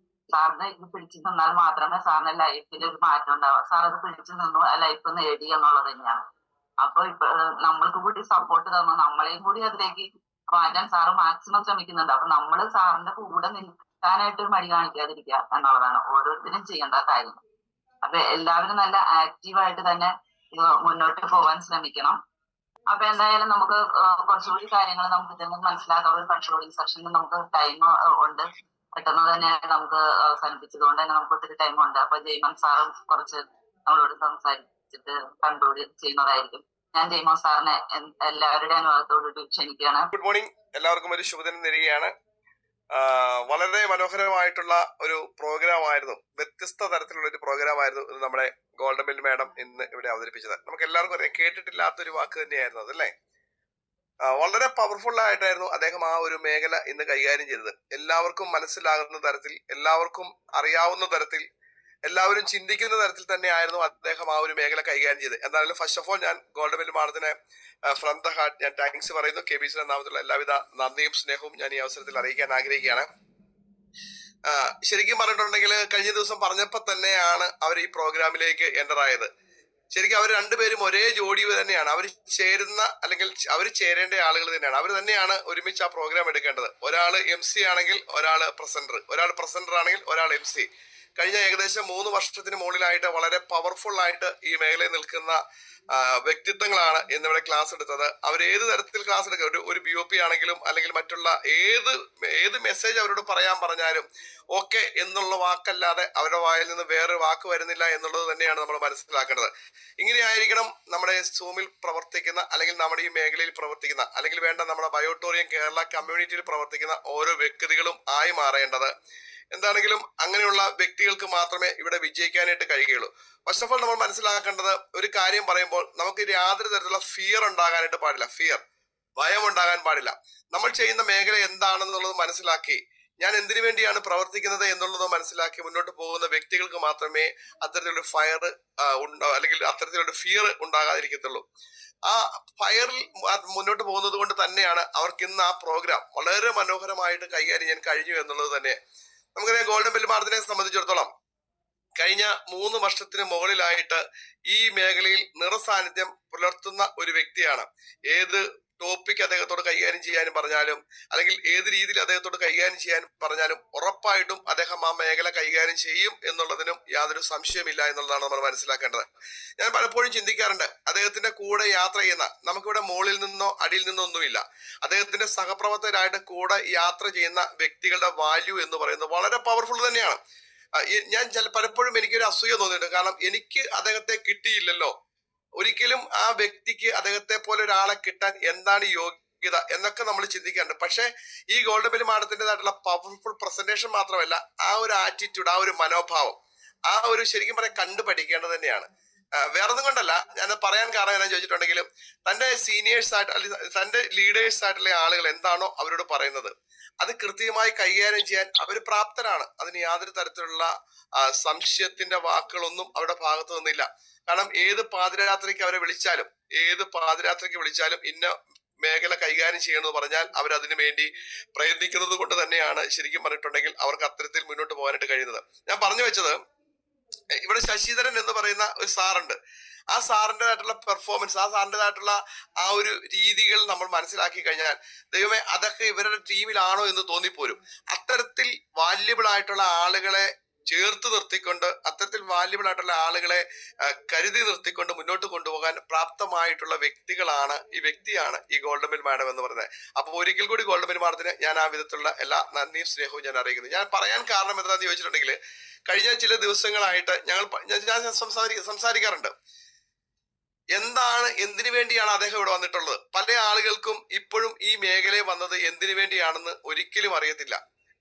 സാറിന് ഇത് പിടിച്ചു നിന്നാൽ മാത്രമേ സാറിന്റെ ലൈഫിൽ ഒരു മാറ്റം ഉണ്ടാവുക. സാർ അത് പിടിച്ചു നിന്നു, ആ ലൈഫ് നേടി എന്നുള്ളത് തന്നെയാണ്. അപ്പൊ ഇപ്പൊ നമ്മൾക്ക് കൂടി സപ്പോർട്ട് തന്നു, നമ്മളെയും കൂടി അതിലേക്ക് മാറ്റാൻ സാറ് മാക്സിമം ശ്രമിക്കുന്നുണ്ട്. അപ്പൊ നമ്മള് സാറിന്റെ കൂടെ നിൽക്കാനായിട്ട് മടി കാണിക്കാതിരിക്കുക എന്നുള്ളതാണ് ഓരോരുത്തരും ചെയ്യേണ്ട കാര്യം. അപ്പൊ എല്ലാവരും നല്ല ആക്റ്റീവായിട്ട് തന്നെ മുന്നോട്ട് പോകാൻ ശ്രമിക്കണം. അപ്പൊ എന്തായാലും നമുക്ക് കുറച്ചുകൂടി കാര്യങ്ങൾ നമുക്ക് ഇതിൽ നിന്ന് മനസ്സിലാക്കാം. ഒരു കൺട്രോളിങ് സെഷനിൽ നമുക്ക് ടൈം ഉണ്ട്, പെട്ടെന്ന് തന്നെ നമുക്ക് അവസാനിപ്പിച്ചതുകൊണ്ട് തന്നെ നമുക്ക് ഒത്തിരി ടൈം ഉണ്ട്. അപ്പൊ ജയ്മൻ സാറും കുറച്ച് നമ്മളോട് സംസാരിച്ചിട്ട് കൺക്ലൂഡ് ചെയ്യുന്നതായിരിക്കും. ഞാൻ ജയ്മോൻ സാറിനെ എല്ലാവരുടെ അനുഭവത്തോടുകൂടി ക്ഷണിക്കുകയാണ്. ഗുഡ് മോർണിംഗ്, എല്ലാവർക്കും ഒരു ശുഭദിനം നേരുകയാണ്. വളരെ മനോഹരമായിട്ടുള്ള ഒരു പ്രോഗ്രാം ആയിരുന്നു, വ്യത്യസ്ത തരത്തിലുള്ള ഒരു പ്രോഗ്രാം ആയിരുന്നു ഇത് നമ്മുടെ ഗോൾഡൻ ബെൽ മാഡം ഇന്ന് ഇവിടെ അവതരിപ്പിച്ചത്. നമുക്ക് എല്ലാവർക്കും അറിയാം, കേട്ടിട്ടില്ലാത്തൊരു വാക്ക് തന്നെയായിരുന്നു അതല്ലേ. വളരെ പവർഫുൾ ആയിട്ടായിരുന്നു അദ്ദേഹം ആ ഒരു മേഖല ഇന്ന് കൈകാര്യം ചെയ്തത്. എല്ലാവർക്കും മനസ്സിലാകുന്ന തരത്തിൽ, എല്ലാവർക്കും അറിയാവുന്ന തരത്തിൽ, എല്ലാവരും ചിന്തിക്കുന്ന തരത്തിൽ തന്നെയായിരുന്നു അദ്ദേഹം ആ ഒരു മേഖല കൈകാര്യം ചെയ്തത്. എന്തായാലും ഫസ്റ്റ് ഓഫ് ഓൾ ഞാൻ ഗോൾഡൻ ബെൽ മാഡത്തിന് ഫ്രം ദ ഹാർട്ട് ഞാൻ താങ്ക്സ് പറയുന്നു. KBCയുടെ നാമത്തിലുള്ള എല്ലാവിധ നന്ദിയും സ്നേഹവും ഞാൻ ഈ അവസരത്തിൽ അറിയിക്കാൻ ആഗ്രഹിക്കുകയാണ്. ശരിക്കും പറഞ്ഞിട്ടുണ്ടെങ്കിൽ കഴിഞ്ഞ ദിവസം പറഞ്ഞപ്പോൾ തന്നെയാണ് അവർ ഈ പ്രോഗ്രാമിലേക്ക് എൻ്റർ ആയത്. ശരിക്കും അവർ രണ്ടുപേരും ഒരേ ജോഡി തന്നെയാണ്. അവർ ചേരുന്ന അല്ലെങ്കിൽ അവർ ചേരേണ്ട ആളുകൾ തന്നെയാണ്. അവർ തന്നെയാണ് ഒരുമിച്ച് ആ പ്രോഗ്രാം എടുക്കേണ്ടത്. ഒരാൾ MC ആണെങ്കിൽ ഒരാൾ പ്രസന്റർ, ഒരാൾ പ്രസന്റർ ആണെങ്കിൽ ഒരാൾ MC. കഴിഞ്ഞ ഏകദേശം 3 വർഷത്തിന് മുകളിലായിട്ട് വളരെ പവർഫുൾ ആയിട്ട് ഈ മേഖലയിൽ നിൽക്കുന്ന വ്യക്തിത്വങ്ങളാണ് ഇന്നിവിടെ ക്ലാസ് എടുത്തത്. അവർ ഏത് തരത്തിൽ ക്ലാസ് എടുക്കുക, ഒരു BOP ആണെങ്കിലും അല്ലെങ്കിൽ മറ്റുള്ള ഏത് മെസ്സേജ് അവരോട് പറഞ്ഞാലും ഓക്കെ എന്നുള്ള വാക്കല്ലാതെ അവരുടെ വായിൽ നിന്ന് വേറൊരു വാക്ക് വരുന്നില്ല എന്നുള്ളത് തന്നെയാണ് നമ്മൾ മനസ്സിലാക്കേണ്ടത്. ഇങ്ങനെയായിരിക്കണം നമ്മുടെ സൂമിൽ പ്രവർത്തിക്കുന്ന അല്ലെങ്കിൽ നമ്മുടെ ഈ മേഖലയിൽ പ്രവർത്തിക്കുന്ന അല്ലെങ്കിൽ വേണ്ട നമ്മുടെ ബയോട്ടോറിയം കേരള കമ്മ്യൂണിറ്റിയിൽ പ്രവർത്തിക്കുന്ന ഓരോ വ്യക്തികളും ആയി മാറേണ്ടത്. എന്താണെങ്കിലും അങ്ങനെയുള്ള വ്യക്തികൾക്ക് മാത്രമേ ഇവിടെ വിജയിക്കാനായിട്ട് കഴിയുകയുള്ളൂ. ഫസ്റ്റ് ഓഫ് ഓൾ നമ്മൾ മനസ്സിലാക്കേണ്ടത്, ഒരു കാര്യം പറയുമ്പോൾ നമുക്ക് യാതൊരു തരത്തിലുള്ള ഫിയർ ഉണ്ടാകാനായിട്ട് പാടില്ല. ഭയം ഉണ്ടാകാൻ പാടില്ല. നമ്മൾ ചെയ്യുന്ന മേഖല എന്താണെന്നുള്ളത് മനസ്സിലാക്കി, ഞാൻ എന്തിനു വേണ്ടിയാണ് പ്രവർത്തിക്കുന്നത് എന്നുള്ളത് മനസ്സിലാക്കി മുന്നോട്ട് പോകുന്ന വ്യക്തികൾക്ക് മാത്രമേ അത്തരത്തിലുള്ള ഫയർ അല്ലെങ്കിൽ അത്തരത്തിലുള്ള ഫിയർ ഉണ്ടാകാതിരിക്കത്തുള്ളൂ. ആ ഫയറിൽ മുന്നോട്ട് പോകുന്നത് കൊണ്ട് തന്നെയാണ് അവർക്ക് ഇന്ന് ആ പ്രോഗ്രാം വളരെ മനോഹരമായിട്ട് കൈകാര്യം ചെയ്യാൻ കഴിഞ്ഞു എന്നുള്ളത് തന്നെ. നമുക്കറിയാം, ഗോൾഡൻ ബെൽ മാഡത്തിനെ സംബന്ധിച്ചിടത്തോളം കഴിഞ്ഞ 3 വർഷത്തിന് മുകളിലായിട്ട് ഈ മേഖലയിൽ നിറസാന്നിധ്യം പുലർത്തുന്ന ഒരു വ്യക്തിയാണ്. ഏത് ടോപ്പിക് അദ്ദേഹത്തോട് കൈകാര്യം ചെയ്യാനും പറഞ്ഞാലും അല്ലെങ്കിൽ ഏത് രീതിയിൽ അദ്ദേഹത്തോട് കൈകാര്യം ചെയ്യാൻ പറഞ്ഞാലും ഉറപ്പായിട്ടും അദ്ദേഹം ആ മേഖല കൈകാര്യം ചെയ്യും എന്നുള്ളതിനും യാതൊരു സംശയമില്ല എന്നുള്ളതാണ് നമ്മൾ മനസ്സിലാക്കേണ്ടത്. ഞാൻ പലപ്പോഴും ചിന്തിക്കാറുണ്ട്, അദ്ദേഹത്തിന്റെ കൂടെ യാത്ര ചെയ്യുന്ന, നമുക്കിവിടെ മുകളിൽ നിന്നോ അടിയിൽ നിന്നോ ഒന്നുമില്ല, അദ്ദേഹത്തിന്റെ സഹപ്രവർത്തകരായിട്ട് കൂടെ യാത്ര ചെയ്യുന്ന വ്യക്തികളുടെ വാല്യൂ എന്ന് പറയുന്നത് വളരെ പവർഫുൾ തന്നെയാണ്. ഞാൻ പലപ്പോഴും എനിക്കൊരു അസൂയ തോന്നിയിട്ടുണ്ട്. കാരണം എനിക്ക് അദ്ദേഹത്തെ കിട്ടിയില്ലല്ലോ, ഒരിക്കലും ആ വ്യക്തിക്ക് അദ്ദേഹത്തെ പോലെ ഒരാളെ കിട്ടാൻ എന്താണ് യോഗ്യത എന്നൊക്കെ നമ്മൾ ചിന്തിക്കാറുണ്ട്. പക്ഷെ ഈ ഗോൾഡൻ ബെല്ലി മാഡത്തിൻ്റെതായിട്ടുള്ള പവർഫുൾ പ്രസന്റേഷൻ മാത്രമല്ല, ആ ഒരു ആറ്റിറ്റ്യൂഡ്, ആ ഒരു മനോഭാവം, ആ ഒരു ശരിക്കും പറയാൻ കണ്ടു പഠിക്കേണ്ടത് തന്നെയാണ്. വേറൊന്നും കൊണ്ടല്ല ഞാൻ പറയാൻ കാരണം എന്നാ ചോദിച്ചിട്ടുണ്ടെങ്കിലും, തന്റെ സീനിയേഴ്സ് ആയിട്ട് അല്ലെങ്കിൽ തന്റെ ലീഡേഴ്സ് ആയിട്ടുള്ള ആളുകൾ എന്താണോ അവരോട് പറയുന്നത് അത് കൃത്യമായി കൈകാര്യം ചെയ്യാൻ അവർ പ്രാപ്തരാണ്. അതിന് യാതൊരു തരത്തിലുള്ള സംശയത്തിന്റെ വാക്കുകളൊന്നും അവരുടെ ഭാഗത്തു നിന്നില്ല. കാരണം ഏത് പാതിരാത്രിക്ക് അവരെ വിളിച്ചാലും, ഏത് പാതിരാത്രിക്ക് വിളിച്ചാലും ഇന്ന മേഖല കൈകാര്യം ചെയ്യണമെന്ന് പറഞ്ഞാൽ അവരതിനു വേണ്ടി പ്രയത്നിക്കുന്നത് കൊണ്ട് തന്നെയാണ് ശരിക്കും പറഞ്ഞിട്ടുണ്ടെങ്കിൽ അവർക്ക് അത്തരത്തിൽ മുന്നോട്ട് പോകാനായിട്ട് കഴിയുന്നത്. ഞാൻ പറഞ്ഞു വെച്ചത്, ഇവിടെ ശശിധരൻ എന്ന് പറയുന്ന ഒരു സാറുണ്ട്. ആ സാറിൻ്റെതായിട്ടുള്ള പെർഫോമൻസ്, ആ സാറിൻ്റെതായിട്ടുള്ള ആ ഒരു രീതികൾ നമ്മൾ മനസ്സിലാക്കി കഴിഞ്ഞാൽ ദൈവമേ അതൊക്കെ ഇവരുടെ ടീമിലാണോ എന്ന് തോന്നിപ്പോരും. അത്തരത്തിൽ വാല്യബിൾ ആയിട്ടുള്ള ആളുകളെ ചേർത്ത് നിർത്തിക്കൊണ്ട്, അത്തരത്തിൽ വാല്യബിൾ ആയിട്ടുള്ള ആളുകളെ കരുതി നിർത്തിക്കൊണ്ട് മുന്നോട്ട് കൊണ്ടുപോകാൻ പ്രാപ്തമായിട്ടുള്ള വ്യക്തിയാണ് ഈ ഗോൾഡൻ ബെൽ മാഡം എന്ന് പറയുന്നത്. അപ്പൊ ഒരിക്കൽ കൂടി ഗോൾഡൻ ബെൽ മാഡത്തിന് ഞാൻ ആ വിധത്തിലുള്ള എല്ലാ നന്ദിയും സ്നേഹവും ഞാൻ അറിയിക്കുന്നു. ഞാൻ പറയാൻ കാരണം എന്താണെന്ന് ചോദിച്ചിട്ടുണ്ടെങ്കിൽ, കഴിഞ്ഞ ചില ദിവസങ്ങളായിട്ട് ഞാൻ സംസാരിക്കാറുണ്ട്. എന്തിനു വേണ്ടിയാണ് അദ്ദേഹം ഇവിടെ വന്നിട്ടുള്ളത്? പല ആളുകൾക്കും ഇപ്പോഴും ഈ മേഖലയിൽ വന്നത് എന്തിനു വേണ്ടിയാണെന്ന് ഒരിക്കലും അറിയത്തില്ല.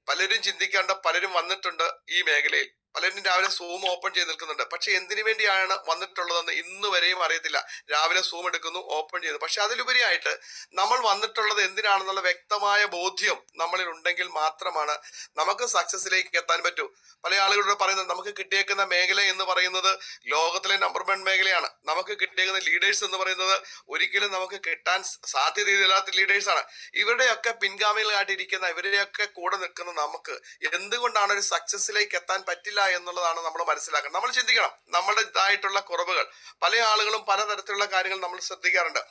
പലരും ചിന്തിക്കേണ്ട, പലരും വന്നിട്ടുണ്ട് ഈ മേഖലയിൽ, പലരും രാവിലെ സൂം ഓപ്പൺ ചെയ്ത് നിൽക്കുന്നുണ്ട്. പക്ഷെ എന്തിനു വേണ്ടിയാണ് വന്നിട്ടുള്ളതെന്ന് ഇന്ന് വരെയും അറിയത്തില്ല. രാവിലെ സൂം എടുക്കുന്നു, ഓപ്പൺ ചെയ്യുന്നു. പക്ഷെ അതിലുപരിയായിട്ട് നമ്മൾ വന്നിട്ടുള്ളത് എന്തിനാണെന്നുള്ള വ്യക്തമായ ബോധ്യം നമ്മളിൽ ഉണ്ടെങ്കിൽ മാത്രമാണ് നമുക്ക് സക്സസിലേക്ക് എത്താൻ പറ്റൂ. പല ആളുകളോട് പറയുന്നത്, നമുക്ക് കിട്ടിയേക്കുന്ന മേഖല എന്ന് പറയുന്നത് ലോകത്തിലെ നമ്പർ 1 മേഖലയാണ്. നമുക്ക് കിട്ടിയേക്കുന്ന ലീഡേഴ്സ് എന്ന് പറയുന്നത് ഒരിക്കലും നമുക്ക് കിട്ടാൻ സാധ്യതയില്ലാത്ത ലീഡേഴ്സാണ്. ഇവരുടെയൊക്കെ പിൻഗാമികളായിട്ടിരിക്കുന്ന, ഇവരുടെയൊക്കെ കൂടെ നിൽക്കുന്ന നമുക്ക് എന്തുകൊണ്ടാണ് ഒരു സക്സസിലേക്ക് എത്താൻ പറ്റില്ല എന്നുള്ളതാണ് നമ്മൾ മനസ്സിലാക്കണം. നമ്മൾ ചിന്തിക്കണം നമ്മളുടേതായിട്ടുള്ള കുറവുകൾ. പല ആളുകളും പലതരത്തിലുള്ള കാര്യങ്ങൾ നമ്മൾ ശ്രദ്ധിക്കാറുണ്ട്.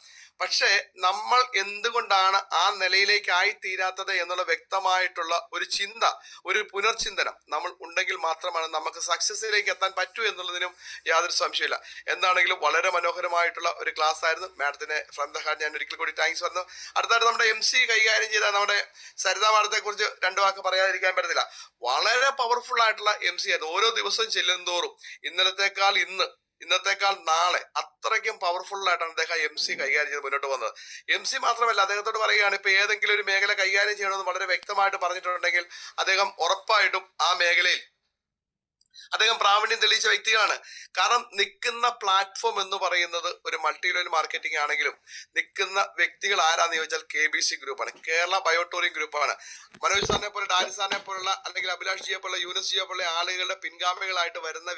പക്ഷെ നമ്മൾ എന്തുകൊണ്ടാണ് ആ നിലയിലേക്ക് ആയിത്തീരാത്തത് എന്നുള്ള വ്യക്തമായിട്ടുള്ള ഒരു ചിന്ത, ഒരു പുനർചിന്തനം നമ്മൾ ഉണ്ടെങ്കിൽ മാത്രമാണ് നമുക്ക് സക്സസിലേക്ക് എത്താൻ പറ്റൂ എന്നുള്ളതിനും യാതൊരു സംശയമില്ല. എന്താണെങ്കിലും വളരെ മനോഹരമായിട്ടുള്ള ഒരു ക്ലാസ് ആയിരുന്നു. മാഡത്തിന് ഫ്രം ദ ഹാർട്ട് ഞാൻ ഒരിക്കൽ കൂടി താങ്ക്സ് പറഞ്ഞു. അടുത്തായിട്ട് നമ്മുടെ MC കൈകാര്യം ചെയ്ത നമ്മുടെ സരിത മാഡത്തെ കുറിച്ച് 2 വാക്ക് പറയാതിരിക്കാൻ പറ്റത്തില്ല. വളരെ പവർഫുൾ ആയിട്ടുള്ള MC ആയിരുന്നു. ഓരോ ദിവസവും ചെല്ലുന്തോറും ഇന്നത്തേക്കാൾ നാളെ അത്രയ്ക്കും പവർഫുൾ ആയിട്ടാണ് അദ്ദേഹം MC കൈകാര്യം ചെയ്ത് മുന്നോട്ട് വന്നത്. MC മാത്രമല്ല, അദ്ദേഹത്തോട് പറയുകയാണ്, ഇപ്പൊ ഏതെങ്കിലും ഒരു മേഖല കൈകാര്യം ചെയ്യണമെന്ന് വളരെ വ്യക്തമായിട്ട് പറഞ്ഞിട്ടുണ്ടെങ്കിൽ അദ്ദേഹം ഉറപ്പായിട്ടും ആ മേഖലയിൽ അദ്ദേഹം പ്രാവീണ്യം തെളിയിച്ച വ്യക്തിയാണ്. കാരണം നിൽക്കുന്ന പ്ലാറ്റ്ഫോം എന്ന് പറയുന്നത് ഒരു മൾട്ടി ലെവൽ മാർക്കറ്റിംഗ് ആണെങ്കിലും നിൽക്കുന്ന വ്യക്തികൾ ആരാന്ന് ചോദിച്ചാൽ KBC ഗ്രൂപ്പാണ്, കേരള ബയോടോറിയം ഗ്രൂപ്പാണ്. മനോജ് സാറിനെ പോലെ, ഡാനി സാറിനെ പോലുള്ള, അല്ലെങ്കിൽ അഭിലാഷ് ജിയെ പോലുള്ള, യൂനസ് ജിയെ പോലുള്ള ആളുകളുടെ പിൻഗാമികളായിട്ട് വരുന്ന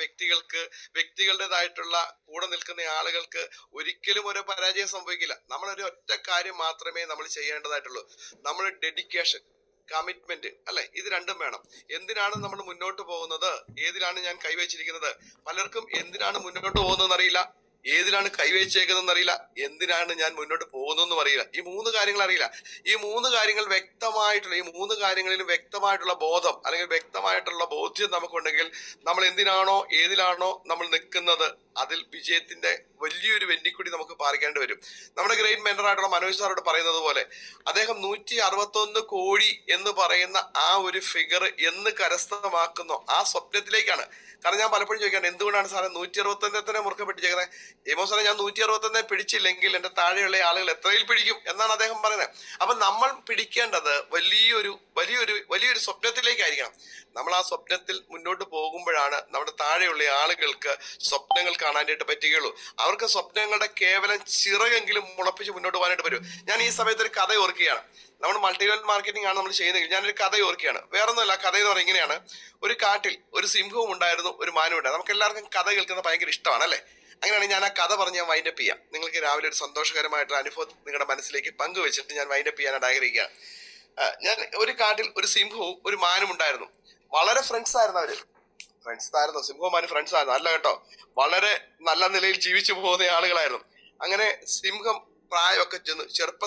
വ്യക്തികളുടേതായിട്ടുള്ള കൂടെ നിൽക്കുന്ന ആളുകൾക്ക് ഒരിക്കലും ഒരു പരാജയം സംഭവിക്കില്ല. നമ്മളൊരു ഒറ്റ കാര്യം മാത്രമേ നമ്മൾ ചെയ്യേണ്ടതായിട്ടുള്ളൂ. നമ്മൾ ഡെഡിക്കേഷൻ, കമ്മിറ്റ്മെന്റ്, അല്ലെ, ഇത് രണ്ടും വേണം. എന്തിനാണ് നമ്മൾ മുന്നോട്ട് പോകുന്നത്, ഏതിലാണ് ഞാൻ കൈവച്ചിരിക്കുന്നത്? പലർക്കും എന്തിനാണ് മുന്നോട്ട് പോകുന്നതെന്ന് അറിയില്ല, ഏതിലാണ് കൈവച്ചേക്കുന്നതെന്ന് അറിയില്ല, എന്തിനാണ് ഞാൻ മുന്നോട്ട് പോകുന്നതെന്നും അറിയില്ല. ഈ 3 കാര്യങ്ങൾ അറിയില്ല. ഈ 3 കാര്യങ്ങൾ ഈ 3 കാര്യങ്ങളിലും വ്യക്തമായിട്ടുള്ള ബോധം അല്ലെങ്കിൽ വ്യക്തമായിട്ടുള്ള ബോധ്യം നമുക്കുണ്ടെങ്കിൽ നമ്മൾ എന്തിനാണോ ഏതിലാണോ നമ്മൾ നിൽക്കുന്നത് അതിൽ വിജയത്തിന്റെ വലിയൊരു വെന്നിക്കുടി നമുക്ക് പാറിക്കേണ്ടി വരും. നമ്മുടെ ഗ്രേറ്റ് മെന്ററായിട്ടുള്ള മനോജ് സാറോട് പറയുന്നത് പോലെ അദ്ദേഹം 161 കോടി എന്ന് പറയുന്ന ആ ഒരു ഫിഗർ എന്ന് കരസ്ഥമാക്കുന്നോ ആ സ്വപ്നത്തിലേക്കാണ്. കാരണം ഞാൻ പലപ്പോഴും ചോദിക്കാറുണ്ട്, എന്തുകൊണ്ടാണ് സാറേ 161 മുറുക്കെ പിടിച്ചേക്കുന്നത്? സാറേ, ഞാൻ 161 പിടിച്ചില്ലെങ്കിൽ എന്റെ താഴെയുള്ള ആളുകൾ എത്രയിൽ പിടിക്കും എന്നാണ് അദ്ദേഹം പറയുന്നത്. അപ്പൊ നമ്മൾ പിടിക്കേണ്ടത് വലിയൊരു സ്വപ്നത്തിലേക്കായിരിക്കണം. നമ്മൾ ആ സ്വപ്നത്തിൽ മുന്നോട്ട് പോകുമ്പോഴാണ് നമ്മുടെ താഴെയുള്ള ആളുകൾക്ക് സ്വപ്നങ്ങൾ കാണാനായിട്ട് പറ്റുകയുള്ളൂ. അവർക്ക് സ്വപ്നങ്ങളുടെ കേവലം ചിറകെങ്കിലും മുളപ്പിച്ച് മുന്നോട്ട് പോകാനായിട്ട് പറ്റും. ഞാൻ ഈ സമയത്ത് ഒരു കഥ ഓർക്കുകയാണ്. നമ്മൾ മൾട്ടി ലെവൽ മാർക്കറ്റിംഗ് ആണ് നമ്മൾ ചെയ്യുന്നത്. ഞാനൊരു കഥ ഓർക്കുകയാണ്. വേറൊന്നുമല്ല, കഥ എന്ന് പറയുന്നത് ഇങ്ങനെയാണ്. ഒരു കാട്ടിൽ ഒരു സിംഹവും ഉണ്ടായിരുന്നു, ഒരു മാനും ഉണ്ടായിരുന്നു. നമുക്ക് എല്ലാവർക്കും കഥ കേൾക്കുന്നത് ഭയങ്കര ഇഷ്ടമാണ്, അല്ലേ? അങ്ങനെയാണെങ്കിൽ ഞാൻ ആ കഥ പറഞ്ഞ് ഞാൻ വൈൻഡപ്പ് ചെയ്യാം. നിങ്ങൾക്ക് രാവിലെ ഒരു സന്തോഷകരമായിട്ടുള്ള അനുഭവം നിങ്ങളുടെ മനസ്സിലേക്ക് പങ്കുവെച്ചിട്ട് ഞാൻ വൈൻഡപ്പ് ചെയ്യാനായിട്ട് ആഗ്രഹിക്കുകയാണ്. ഞാൻ ഒരു കാട്ടിൽ ഒരു സിംഹവും ഒരു മാനും ഉണ്ടായിരുന്നു. വളരെ ഫ്രണ്ട്സ് ആയിരുന്നു അവര്. സിംഹവും മാനും ഫ്രണ്ട്സ് ആയിരുന്നു. അല്ല കേട്ടോ, വളരെ നല്ല നിലയിൽ ജീവിച്ചു പോകുന്ന ആളുകളായിരുന്നു. അങ്ങനെ സിംഹം പ്രായമൊക്കെ ചെന്ന്,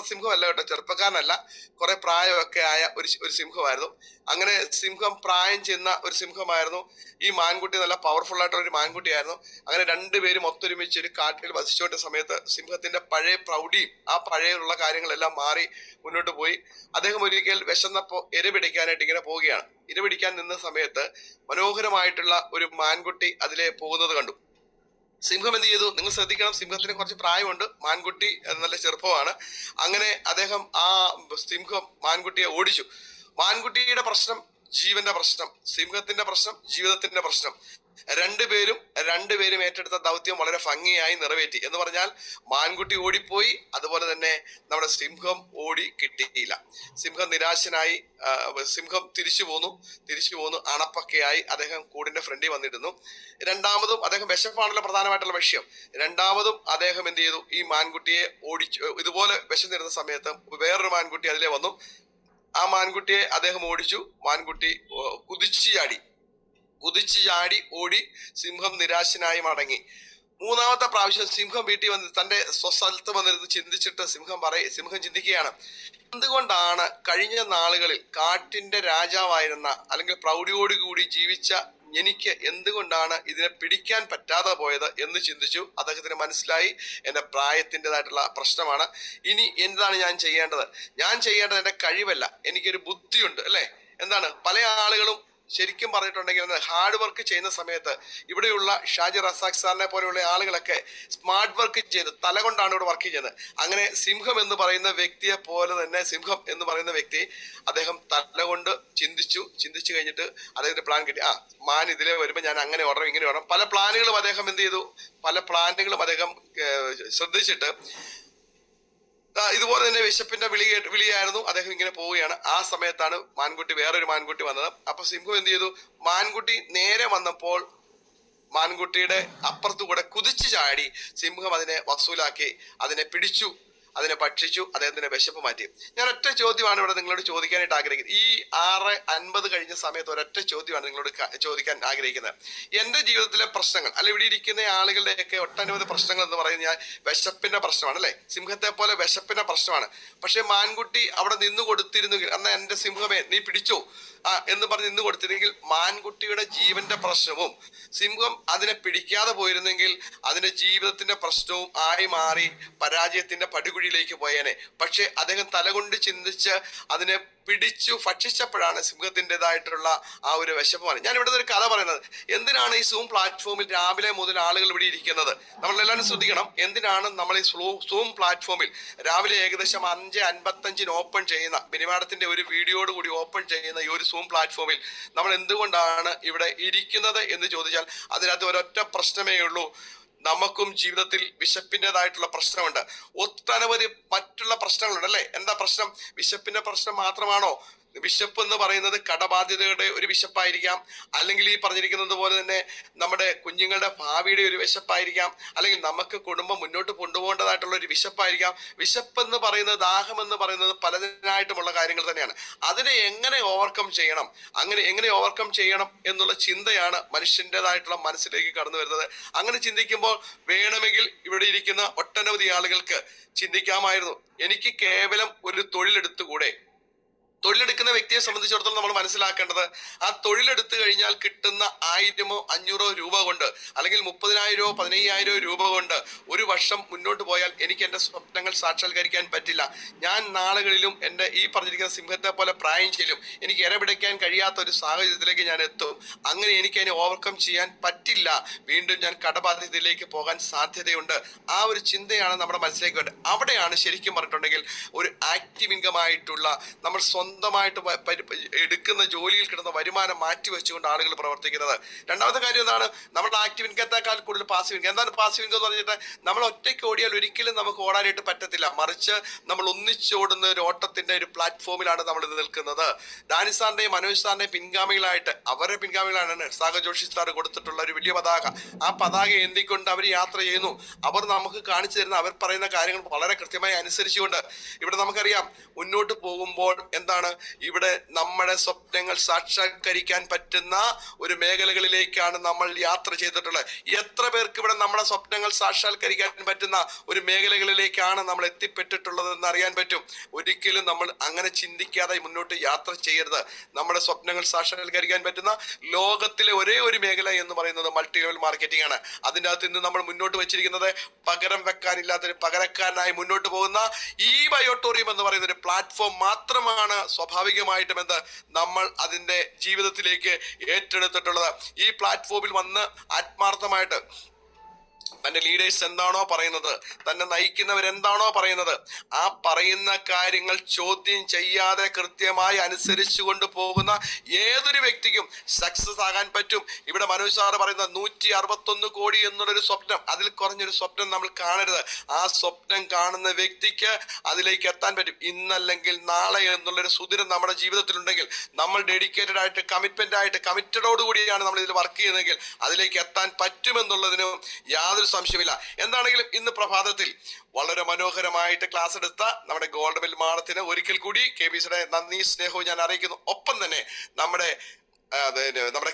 സിംഹം അല്ല കേട്ടോ, ചെറുപ്പക്കാരനല്ല, കുറെ പ്രായമൊക്കെ ആയ ഒരു സിംഹമായിരുന്നു. അങ്ങനെ സിംഹം പ്രായം ചെന്ന ഒരു സിംഹമായിരുന്നു. ഈ മാൻകുട്ടി നല്ല പവർഫുൾ ആയിട്ടുള്ള ഒരു മാൻകുട്ടിയായിരുന്നു. അങ്ങനെ 2 പേരും ഒത്തൊരുമിച്ച് ഒരു കാട്ടിൽ വസിച്ചോണ്ട സമയത്ത് സിംഹത്തിന്റെ പഴയ പ്രൗഢിയും ആ പഴയുള്ള കാര്യങ്ങളെല്ലാം മാറി മുന്നോട്ട് പോയി. അദ്ദേഹം ഒരിക്കൽ വിശന്നപ്പോ ഇരപിടിക്കാനായിട്ട് ഇങ്ങനെ പോവുകയാണ്. ഇരപിടിക്കാൻ നിന്ന സമയത്ത് മനോഹരമായിട്ടുള്ള ഒരു മാൻകുട്ടി അതിലെ പോകുന്നത് കണ്ടു. സിംഹം എന്ത് ചെയ്തു? നിങ്ങൾ ശ്രദ്ധിക്കണം, സിംഹത്തിന് കുറച്ച് പ്രായമുണ്ട്, മാൻകുട്ടി നല്ല ചെറുപ്പമാണ്. അങ്ങനെ അദ്ദേഹം ആ സിംഹം മാൻകുട്ടിയെ ഓടിച്ചു. മാൻകുട്ടിയുടെ പ്രശ്നം ജീവന്റെ പ്രശ്നം, സിംഹത്തിന്റെ പ്രശ്നം ജീവിതത്തിന്റെ പ്രശ്നം. രണ്ടുപേരും ഏറ്റെടുത്ത ദൗത്യം വളരെ ഭംഗിയായി നിറവേറ്റി. എന്ന് പറഞ്ഞാൽ മാൻകുട്ടി ഓടിപ്പോയി, അതുപോലെ തന്നെ നമ്മുടെ സിംഹം ഓടി കിട്ടിയില്ല. സിംഹം നിരാശനായി, സിംഹം തിരിച്ചു പോന്നു അണപ്പക്കയായി അദ്ദേഹം കൂടിന്റെ ഫ്രണ്ടിൽ വന്നിരുന്നു. രണ്ടാമതും അദ്ദേഹം വിശപ്പാണല്ലോ പ്രധാനമായിട്ടുള്ള വിഷയം. രണ്ടാമതും അദ്ദേഹം എന്ത് ചെയ്തു? ഈ മാൻകുട്ടിയെ ഓടിച്ചു. ഇതുപോലെ വിശന്നിരുന്ന സമയത്ത് വേറൊരു മാൻകുട്ടി അതിലെ വന്നു. ആ മാൻകുട്ടിയെ അദ്ദേഹം ഓടിച്ചു. മാൻകുട്ടി കുതിച്ചു ചാടി ഓടി. സിംഹം നിരാശനായി മടങ്ങി. മൂന്നാമത്തെ പ്രാവശ്യം സിംഹം വീട്ടിൽ വന്ന് തന്റെ സ്വസ്ഥലത്ത് വന്നിരുന്ന് ചിന്തിച്ചിട്ട് സിംഹം ചിന്തിക്കുകയാണ്, എന്തുകൊണ്ടാണ് കഴിഞ്ഞ നാളുകളിൽ കാട്ടിന്റെ രാജാവായിരുന്ന അല്ലെങ്കിൽ പ്രൗഢിയോടുകൂടി ജീവിച്ച എനിക്ക് എന്തുകൊണ്ടാണ് ഇതിനെ പിടിക്കാൻ പറ്റാതെ പോയത് എന്ന് ചിന്തിച്ചു. അദ്ദേഹത്തിന് മനസ്സിലായി, എന്റെ പ്രായത്തിൻ്റെതായിട്ടുള്ള പ്രശ്നമാണ്. ഇനി എന്താണ് ഞാൻ ചെയ്യേണ്ടത്? എന്റെ കഴിവല്ല, എനിക്കൊരു ബുദ്ധിയുണ്ട് അല്ലെ. എന്താണ്? പല ആളുകളും ശരിക്കും പറഞ്ഞിട്ടുണ്ടെങ്കിൽ ഹാർഡ് വർക്ക് ചെയ്യുന്ന സമയത്ത്, ഇവിടെയുള്ള ഷാജി റസാഖ് സാറിനെ പോലെയുള്ള ആളുകളൊക്കെ സ്മാർട്ട് വർക്ക് ചെയ്ത് തല കൊണ്ടാണ് ഇവിടെ വർക്ക് ചെയ്യുന്നത്. അങ്ങനെ സിംഹം എന്ന് പറയുന്ന വ്യക്തിയെ പോലെ തന്നെ അദ്ദേഹം തല കൊണ്ട് ചിന്തിച്ചു കഴിഞ്ഞിട്ട് അദ്ദേഹത്തിന്റെ പ്ലാൻ കിട്ടി. മാൻ ഇതിലെ വരുമ്പോൾ ഞാൻ അങ്ങനെ ഓടണം, ഇങ്ങനെ ഓടണം. പല പ്ലാനുകളും അദ്ദേഹം എന്ത് ചെയ്തു? അദ്ദേഹം ശ്രദ്ധിച്ചിട്ട് ഇതുപോലെ തന്നെ വിശപ്പിന്റെ വിളിയായിരുന്നു. അദ്ദേഹം ഇങ്ങനെ പോവുകയാണ്. ആ സമയത്താണ് വേറൊരു മാൻകുട്ടി വന്നത്. അപ്പൊ സിംഹം എന്ത് ചെയ്തു? മാൻകുട്ടി നേരെ വന്നപ്പോൾ മാൻകുട്ടിയുടെ അപ്പുറത്തുകൂടെ കുതിച്ചു ചാടി സിംഹം അതിനെ വസൂലാക്കി, അതിനെ പിടിച്ചു, അതിനെ ഭക്ഷിച്ചു, അദ്ദേഹത്തിന്റെ വിശപ്പ് മാറ്റി. ഞാൻ ഒറ്റ ചോദ്യമാണ് ഇവിടെ നിങ്ങളോട് ചോദിക്കാനായിട്ട് ആഗ്രഹിക്കുന്നത്. ഈ 6:50 കഴിഞ്ഞ സമയത്ത് ഒരൊറ്റ ചോദ്യമാണ് നിങ്ങളോട് ചോദിക്കാൻ ആഗ്രഹിക്കുന്നത്. എന്റെ ജീവിതത്തിലെ പ്രശ്നങ്ങൾ, അല്ലെ ഇവിടെ ഇരിക്കുന്ന ആളുകളുടെയൊക്കെ ഒട്ടനവധി പ്രശ്നങ്ങൾ എന്ന് പറയുന്നത് വിശപ്പിന്റെ പ്രശ്നമാണ് അല്ലെ. സിംഹത്തെ പോലെ വിശപ്പിന്റെ പ്രശ്നമാണ്. പക്ഷെ മാൻകുട്ടി അവിടെ നിന്ന് കൊടുത്തിരുന്നെങ്കിൽ, എന്നാ എന്റെ സിംഹമേ നീ പിടിച്ചോ എന്ന് പറഞ്ഞ് നിന്ന് കൊടുത്തിരുന്നെങ്കിൽ മാൻകുട്ടിയുടെ ജീവന്റെ പ്രശ്നവും സിംഹം അതിനെ പിടിക്കാതെ പോയിരുന്നെങ്കിൽ അതിന്റെ ജീവിതത്തിന്റെ പ്രശ്നവും ആയി മാറി പരാജയത്തിന്റെ പടുകുഴിയിലേക്ക് പോയേനെ. പക്ഷെ അദ്ദേഹം തലകൊണ്ട് ചിന്തിച്ച് അതിനെ പിടിച്ചു ഭക്ഷിച്ചപ്പോഴാണ് സിംഹത്തിൻ്റെതായിട്ടുള്ള ആ ഒരു വിശപ്പമാണ്. ഞാൻ ഇവിടെ ഒരു കഥ പറയുന്നത്. എന്തിനാണ് ഈ സൂം പ്ലാറ്റ്ഫോമിൽ രാവിലെ മുതൽ ആളുകൾ ഇവിടെ ഇരിക്കുന്നത്? നമ്മളെല്ലാവരും ശ്രദ്ധിക്കണം. എന്തിനാണ് നമ്മൾ ഈ സൂം പ്ലാറ്റ്ഫോമിൽ രാവിലെ ഏകദേശം 5:55 ഓപ്പൺ ചെയ്യുന്ന, മിനിമാഡത്തിന്റെ ഒരു വീഡിയോയോട് കൂടി ഓപ്പൺ ചെയ്യുന്ന ഈ ഒരു സൂം പ്ലാറ്റ്ഫോമിൽ നമ്മൾ എന്തുകൊണ്ടാണ് ഇവിടെ ഇരിക്കുന്നത് എന്ന് ചോദിച്ചാൽ അതിനകത്ത് ഒരൊറ്റ പ്രശ്നമേ ഉള്ളൂ. നമുക്കും ജീവിതത്തിൽ വിശപ്പിൻ്റെതായിട്ടുള്ള പ്രശ്നമുണ്ട്. ഒട്ടനവധി മറ്റുള്ള പ്രശ്നങ്ങളുണ്ട് അല്ലെ. എന്താ പ്രശ്നം? വിശപ്പിന്റെ പ്രശ്നം മാത്രമാണോ? വിശപ്പ് എന്ന് പറയുന്നത് കടബാധ്യതയുടെ ഒരു വിശപ്പായിരിക്കാം, അല്ലെങ്കിൽ ഈ പറഞ്ഞിരിക്കുന്നത് പോലെ തന്നെ നമ്മുടെ കുഞ്ഞുങ്ങളുടെ ഭാവിയുടെ ഒരു വിശപ്പായിരിക്കാം, അല്ലെങ്കിൽ നമുക്ക് കുടുംബം മുന്നോട്ട് കൊണ്ടുപോകേണ്ടതായിട്ടുള്ള ഒരു വിശപ്പായിരിക്കാം. വിശപ്പ് എന്ന് പറയുന്നത്, ദാഹം എന്ന് പറയുന്നത് പലതിനായിട്ടുമുള്ള കാര്യങ്ങൾ തന്നെയാണ്. അതിനെ എങ്ങനെ ഓവർകം ചെയ്യണം, എങ്ങനെ ഓവർകം ചെയ്യണം എന്നുള്ള ചിന്തയാണ് മനുഷ്യൻ്റെതായിട്ടുള്ള മനസ്സിലേക്ക് കടന്നു വരുന്നത്. അങ്ങനെ ചിന്തിക്കുമ്പോൾ വേണമെങ്കിൽ ഇവിടെ ഇരിക്കുന്ന ഒട്ടനവധി ആളുകൾക്ക് ചിന്തിക്കാമായിരുന്നു, എനിക്ക് കേവലം ഒരു തൊഴിലെടുത്തുകൂടെ. തൊഴിലെടുക്കുന്ന വ്യക്തിയെ സംബന്ധിച്ചിടത്തോളം നമ്മൾ മനസ്സിലാക്കേണ്ടത്, ആ തൊഴിലെടുത്തു കഴിഞ്ഞാൽ കിട്ടുന്ന 1000 500 രൂപ കൊണ്ട്, അല്ലെങ്കിൽ 30,000 15,000 രൂപ കൊണ്ട് ഒരു വർഷം മുന്നോട്ട് പോയാൽ എനിക്ക് എൻ്റെ സ്വപ്നങ്ങൾ സാക്ഷാത്കരിക്കാൻ പറ്റില്ല. ഞാൻ നാളുകളിലും എൻ്റെ ഈ പറഞ്ഞിരിക്കുന്ന സിംഹത്തെ പോലെ പ്രായം ചെയ്യും, എനിക്ക് ഇരപിടിക്കാൻ കഴിയാത്ത ഒരു സാഹചര്യത്തിലേക്ക് ഞാൻ എത്തും. അങ്ങനെ എനിക്ക് അതിനെ ഓവർകം ചെയ്യാൻ പറ്റില്ല. വീണ്ടും ഞാൻ കടബാധ്യതയിലേക്ക് പോകാൻ സാധ്യതയുണ്ട്. ആ ഒരു ചിന്തയാണ് നമ്മുടെ മനസ്സിലേക്ക് വേണ്ടത്. അവിടെയാണ് ശരിക്കും പറഞ്ഞിട്ടുണ്ടെങ്കിൽ ഒരു ആക്റ്റീവ് ഇൻകം ആയിട്ടുള്ള, നമ്മൾ സ്വന്തമായിട്ട് എടുക്കുന്ന ജോലിയിൽ കിട്ടുന്ന വരുമാനം മാറ്റി വെച്ചുകൊണ്ട് ആളുകൾ പ്രവർത്തിക്കുന്നത്. രണ്ടാമത്തെ കാര്യം എന്താണ്? നമ്മുടെ ആക്റ്റീവ് ഇൻകത്തേക്കാൾ കൂടുതൽ പാസീവ് ഇൻകം. എന്താണ് പാസീവ് ഇൻകം എന്ന് പറഞ്ഞിട്ട്? നമ്മൾ ഒറ്റയ്ക്ക് ഓടിയാൽ ഒരിക്കലും നമുക്ക് ഓടാനായിട്ട് പറ്റത്തില്ല. മറിച്ച് നമ്മൾ ഒന്നിച്ചോടുന്ന ഒരു ഓട്ടത്തിന്റെ ഒരു പ്ലാറ്റ്ഫോമിലാണ് നമ്മൾ ഇത് നിൽക്കുന്നത്. ഡാനി സാറിന്റെയും മനോജ് സാറിന്റെയും പിൻഗാമികളായിട്ട്, അവരുടെ പിൻഗാമികളാണ് സാഗർ ജോഷി സാർ കൊടുത്തിട്ടുള്ള ഒരു വലിയ പതാക. ആ പതാക എന്തിക്കൊണ്ട് അവർ യാത്ര ചെയ്യുന്നു. അവർ നമുക്ക് കാണിച്ചു തരുന്ന, അവർ പറയുന്ന കാര്യങ്ങൾ വളരെ കൃത്യമായി അനുസരിച്ചുകൊണ്ട് ഇവിടെ നമുക്കറിയാം മുന്നോട്ട് പോകുമ്പോൾ എന്താണ്, ഇവിടെ നമ്മുടെ സ്വപ്നങ്ങൾ സാക്ഷാത്കരിക്കാൻ പറ്റുന്ന ഒരു മേഖലകളിലേക്കാണ് നമ്മൾ യാത്ര ചെയ്തിട്ടുള്ളത്. എത്ര പേർക്ക് ഇവിടെ നമ്മുടെ സ്വപ്നങ്ങൾ സാക്ഷാത്കരിക്കാൻ പറ്റുന്ന ഒരു മേഖലകളിലേക്കാണ് നമ്മൾ എത്തിപ്പെട്ടിട്ടുള്ളത് എന്ന് അറിയാൻ പറ്റും. ഒരിക്കലും നമ്മൾ അങ്ങനെ ചിന്തിക്കാതെ മുന്നോട്ട് യാത്ര ചെയ്യരുത്. നമ്മുടെ സ്വപ്നങ്ങൾ സാക്ഷാത്കരിക്കാൻ പറ്റുന്ന ലോകത്തിലെ ഒരേ ഒരു മേഖല എന്ന് പറയുന്നത് മൾട്ടി ലെവൽ മാർക്കറ്റിംഗ് ആണ്. അതിൻ്റെ അകത്ത് ഇന്ന് നമ്മൾ മുന്നോട്ട് വെച്ചിരിക്കുന്നത് പകരം വെക്കാനില്ലാത്തൊരു പകരക്കാരനായി മുന്നോട്ട് പോകുന്ന ഈ ബയോട്ടോറിയം എന്ന് പറയുന്ന ഒരു പ്ലാറ്റ്ഫോം മാത്രമാണ് സ്വാഭാവികമായിട്ടും നമ്മൾ അതിന്റെ ജീവിതത്തിലേക്ക് ഏറ്റെടുത്തിട്ടുള്ളത്. ഈ പ്ലാറ്റ്ഫോമിൽ വന്ന് ആത്മാർത്ഥമായിട്ട് തന്റെ ലീഡേഴ്സ് എന്താണോ പറയുന്നത്, തന്നെ നയിക്കുന്നവരെന്താണോ പറയുന്നത്, ആ പറയുന്ന കാര്യങ്ങൾ ചോദ്യം ചെയ്യാതെ കൃത്യമായി അനുസരിച്ചു കൊണ്ട് പോകുന്ന ഏതൊരു വ്യക്തിക്കും സക്സസ് ആകാൻ പറ്റും. ഇവിടെ മനോജ് സാറ് പറയുന്ന 161 കോടി എന്നുള്ളൊരു സ്വപ്നം, അതിൽ കുറഞ്ഞൊരു സ്വപ്നം നമ്മൾ കാണരുത്. ആ സ്വപ്നം കാണുന്ന വ്യക്തിക്ക് അതിലേക്ക് എത്താൻ പറ്റും. ഇന്നല്ലെങ്കിൽ നാളെ എന്നുള്ളൊരു സുദിനം നമ്മുടെ ജീവിതത്തിലുണ്ടെങ്കിൽ, നമ്മൾ ഡെഡിക്കേറ്റഡ് ആയിട്ട് കമ്മിറ്റഡോടുകൂടിയാണ് നമ്മൾ ഇതിൽ വർക്ക് ചെയ്യുന്നതെങ്കിൽ അതിലേക്ക് എത്താൻ പറ്റുമെന്നുള്ളതിനും യാതൊരു സംശയമില്ല. എന്താണെങ്കിലും ഇന്ന് പ്രഭാതത്തിൽ വളരെ മനോഹരമായിട്ട് ക്ലാസ് എടുത്ത നമ്മുടെ ഗോൾഡ് ബെൽ മാഡത്തിന് ഒരിക്കൽ കൂടി KBCയുടെ നന്ദി സ്നേഹവും ഞാൻ അറിയിക്കുന്നു. ഒപ്പം തന്നെ നമ്മുടെ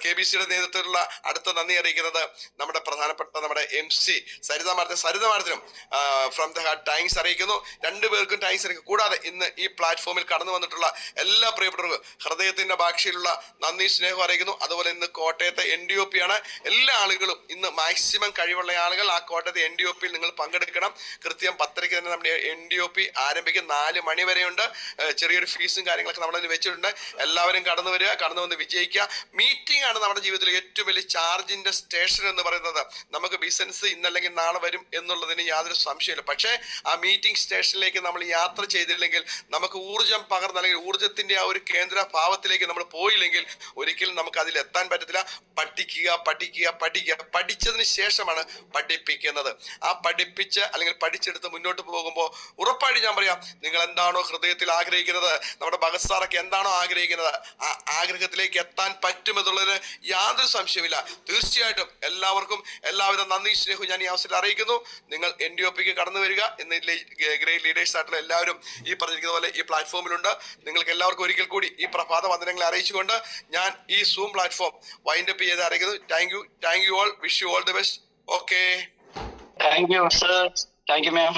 കെ ബി സിയുടെ നേതൃത്വത്തിലുള്ള അടുത്ത നന്ദി അറിയിക്കുന്നത് നമ്മുടെ പ്രധാനപ്പെട്ട നമ്മുടെ MC സരിത മാഡത്തിനും ഫ്രം ദ ഹാർട്ട് താങ്ക്സ് അറിയിക്കുന്നു. രണ്ടുപേർക്കും താങ്ക്സ് അറിയിക്കും. കൂടാതെ ഇന്ന് ഈ പ്ലാറ്റ്ഫോമിൽ കടന്നു വന്നിട്ടുള്ള എല്ലാ പ്രിയപ്പെട്ടവർക്കും ഹൃദയത്തിന്റെ ഭാഷയിലുള്ള നന്ദി സ്നേഹം അറിയിക്കുന്നു. അതുപോലെ ഇന്ന് കോട്ടയത്തെ NDOP ആണ്. എല്ലാ ആളുകളും ഇന്ന് മാക്സിമം കഴിവുള്ള ആളുകൾ ആ കോട്ടയത്തെ NDOPയിൽ നിങ്ങൾ പങ്കെടുക്കണം. കൃത്യം 10:30 തന്നെ നമ്മുടെ NDOP ആരംഭിക്കും. 4 മണി വരെയുണ്ട്. ചെറിയൊരു ഫീസും കാര്യങ്ങളൊക്കെ നമ്മളതിന് വെച്ചിട്ടുണ്ട്. എല്ലാവരും കടന്നു വരിക, കടന്നു വന്ന് വിജയിക്കുക. മീറ്റിംഗ് ആണ് നമ്മുടെ ജീവിതത്തിലെ ഏറ്റവും വലിയ ചാർജിന്റെ സ്റ്റേഷൻ എന്ന് പറയുന്നത്. നമുക്ക് ബിസിനസ് ഇന്നല്ലെങ്കിൽ നാളെ വരും എന്നുള്ളതിന് യാതൊരു സംശയമില്ല. പക്ഷേ ആ മീറ്റിംഗ് സ്റ്റേഷനിലേക്ക് നമ്മൾ യാത്ര ചെയ്തില്ലെങ്കിൽ, നമുക്ക് ഊർജം പകർന്നല്ലെങ്കിൽ ഊർജത്തിന്റെ ആ ഒരു കേന്ദ്ര ഭാവത്തിലേക്ക് നമ്മൾ പോയില്ലെങ്കിൽ ഒരിക്കലും നമുക്ക് അതിൽ എത്താൻ പറ്റത്തില്ല. പഠിച്ചതിന് ശേഷമാണ് പഠിപ്പിക്കുന്നത്. ആ പഠിപ്പിച്ച് അല്ലെങ്കിൽ പഠിച്ചെടുത്ത് മുന്നോട്ട് പോകുമ്പോൾ ഉറപ്പായിട്ട് ഞാൻ പറയാം, നിങ്ങൾ എന്താണോ ഹൃദയത്തിൽ ആഗ്രഹിക്കുന്നത്, നമ്മുടെ ഭഗത് സാറൊക്കെ എന്താണോ ആഗ്രഹിക്കുന്നത്, ആ ആഗ്രഹത്തിലേക്ക് എത്താൻ പറ്റുമെന്നുള്ളതിന് യാതൊരു സംശയമില്ല. തീർച്ചയായിട്ടും എല്ലാവർക്കും എല്ലാവിധ നന്ദി സ്നേഹവും ഞാൻ ഈ അവസരത്തിൽ അറിയിക്കുന്നു. നിങ്ങൾ NDOPക്ക് കടന്നു വരിക. ഇന്ന് ഗ്രേറ്റ് ലീഡേഴ്സ് ആയിട്ടുള്ള എല്ലാവരും ഈ പറഞ്ഞിരിക്കുന്ന പോലെ ഈ പ്ലാറ്റ്ഫോമിലുണ്ട്. നിങ്ങൾക്ക് എല്ലാവർക്കും ഒരിക്കൽ കൂടി ഈ പ്രഭാത വന്ദനങ്ങളെ അറിയിച്ചുകൊണ്ട് ഞാൻ ഈ സൂം പ്ലാറ്റ്ഫോം വൈൻഡപ്പ് ചെയ്ത് അറിയിക്കുന്നു. Thank you all. Wish you all the best. Okay, Thank you, sir. Thank you, ma'am.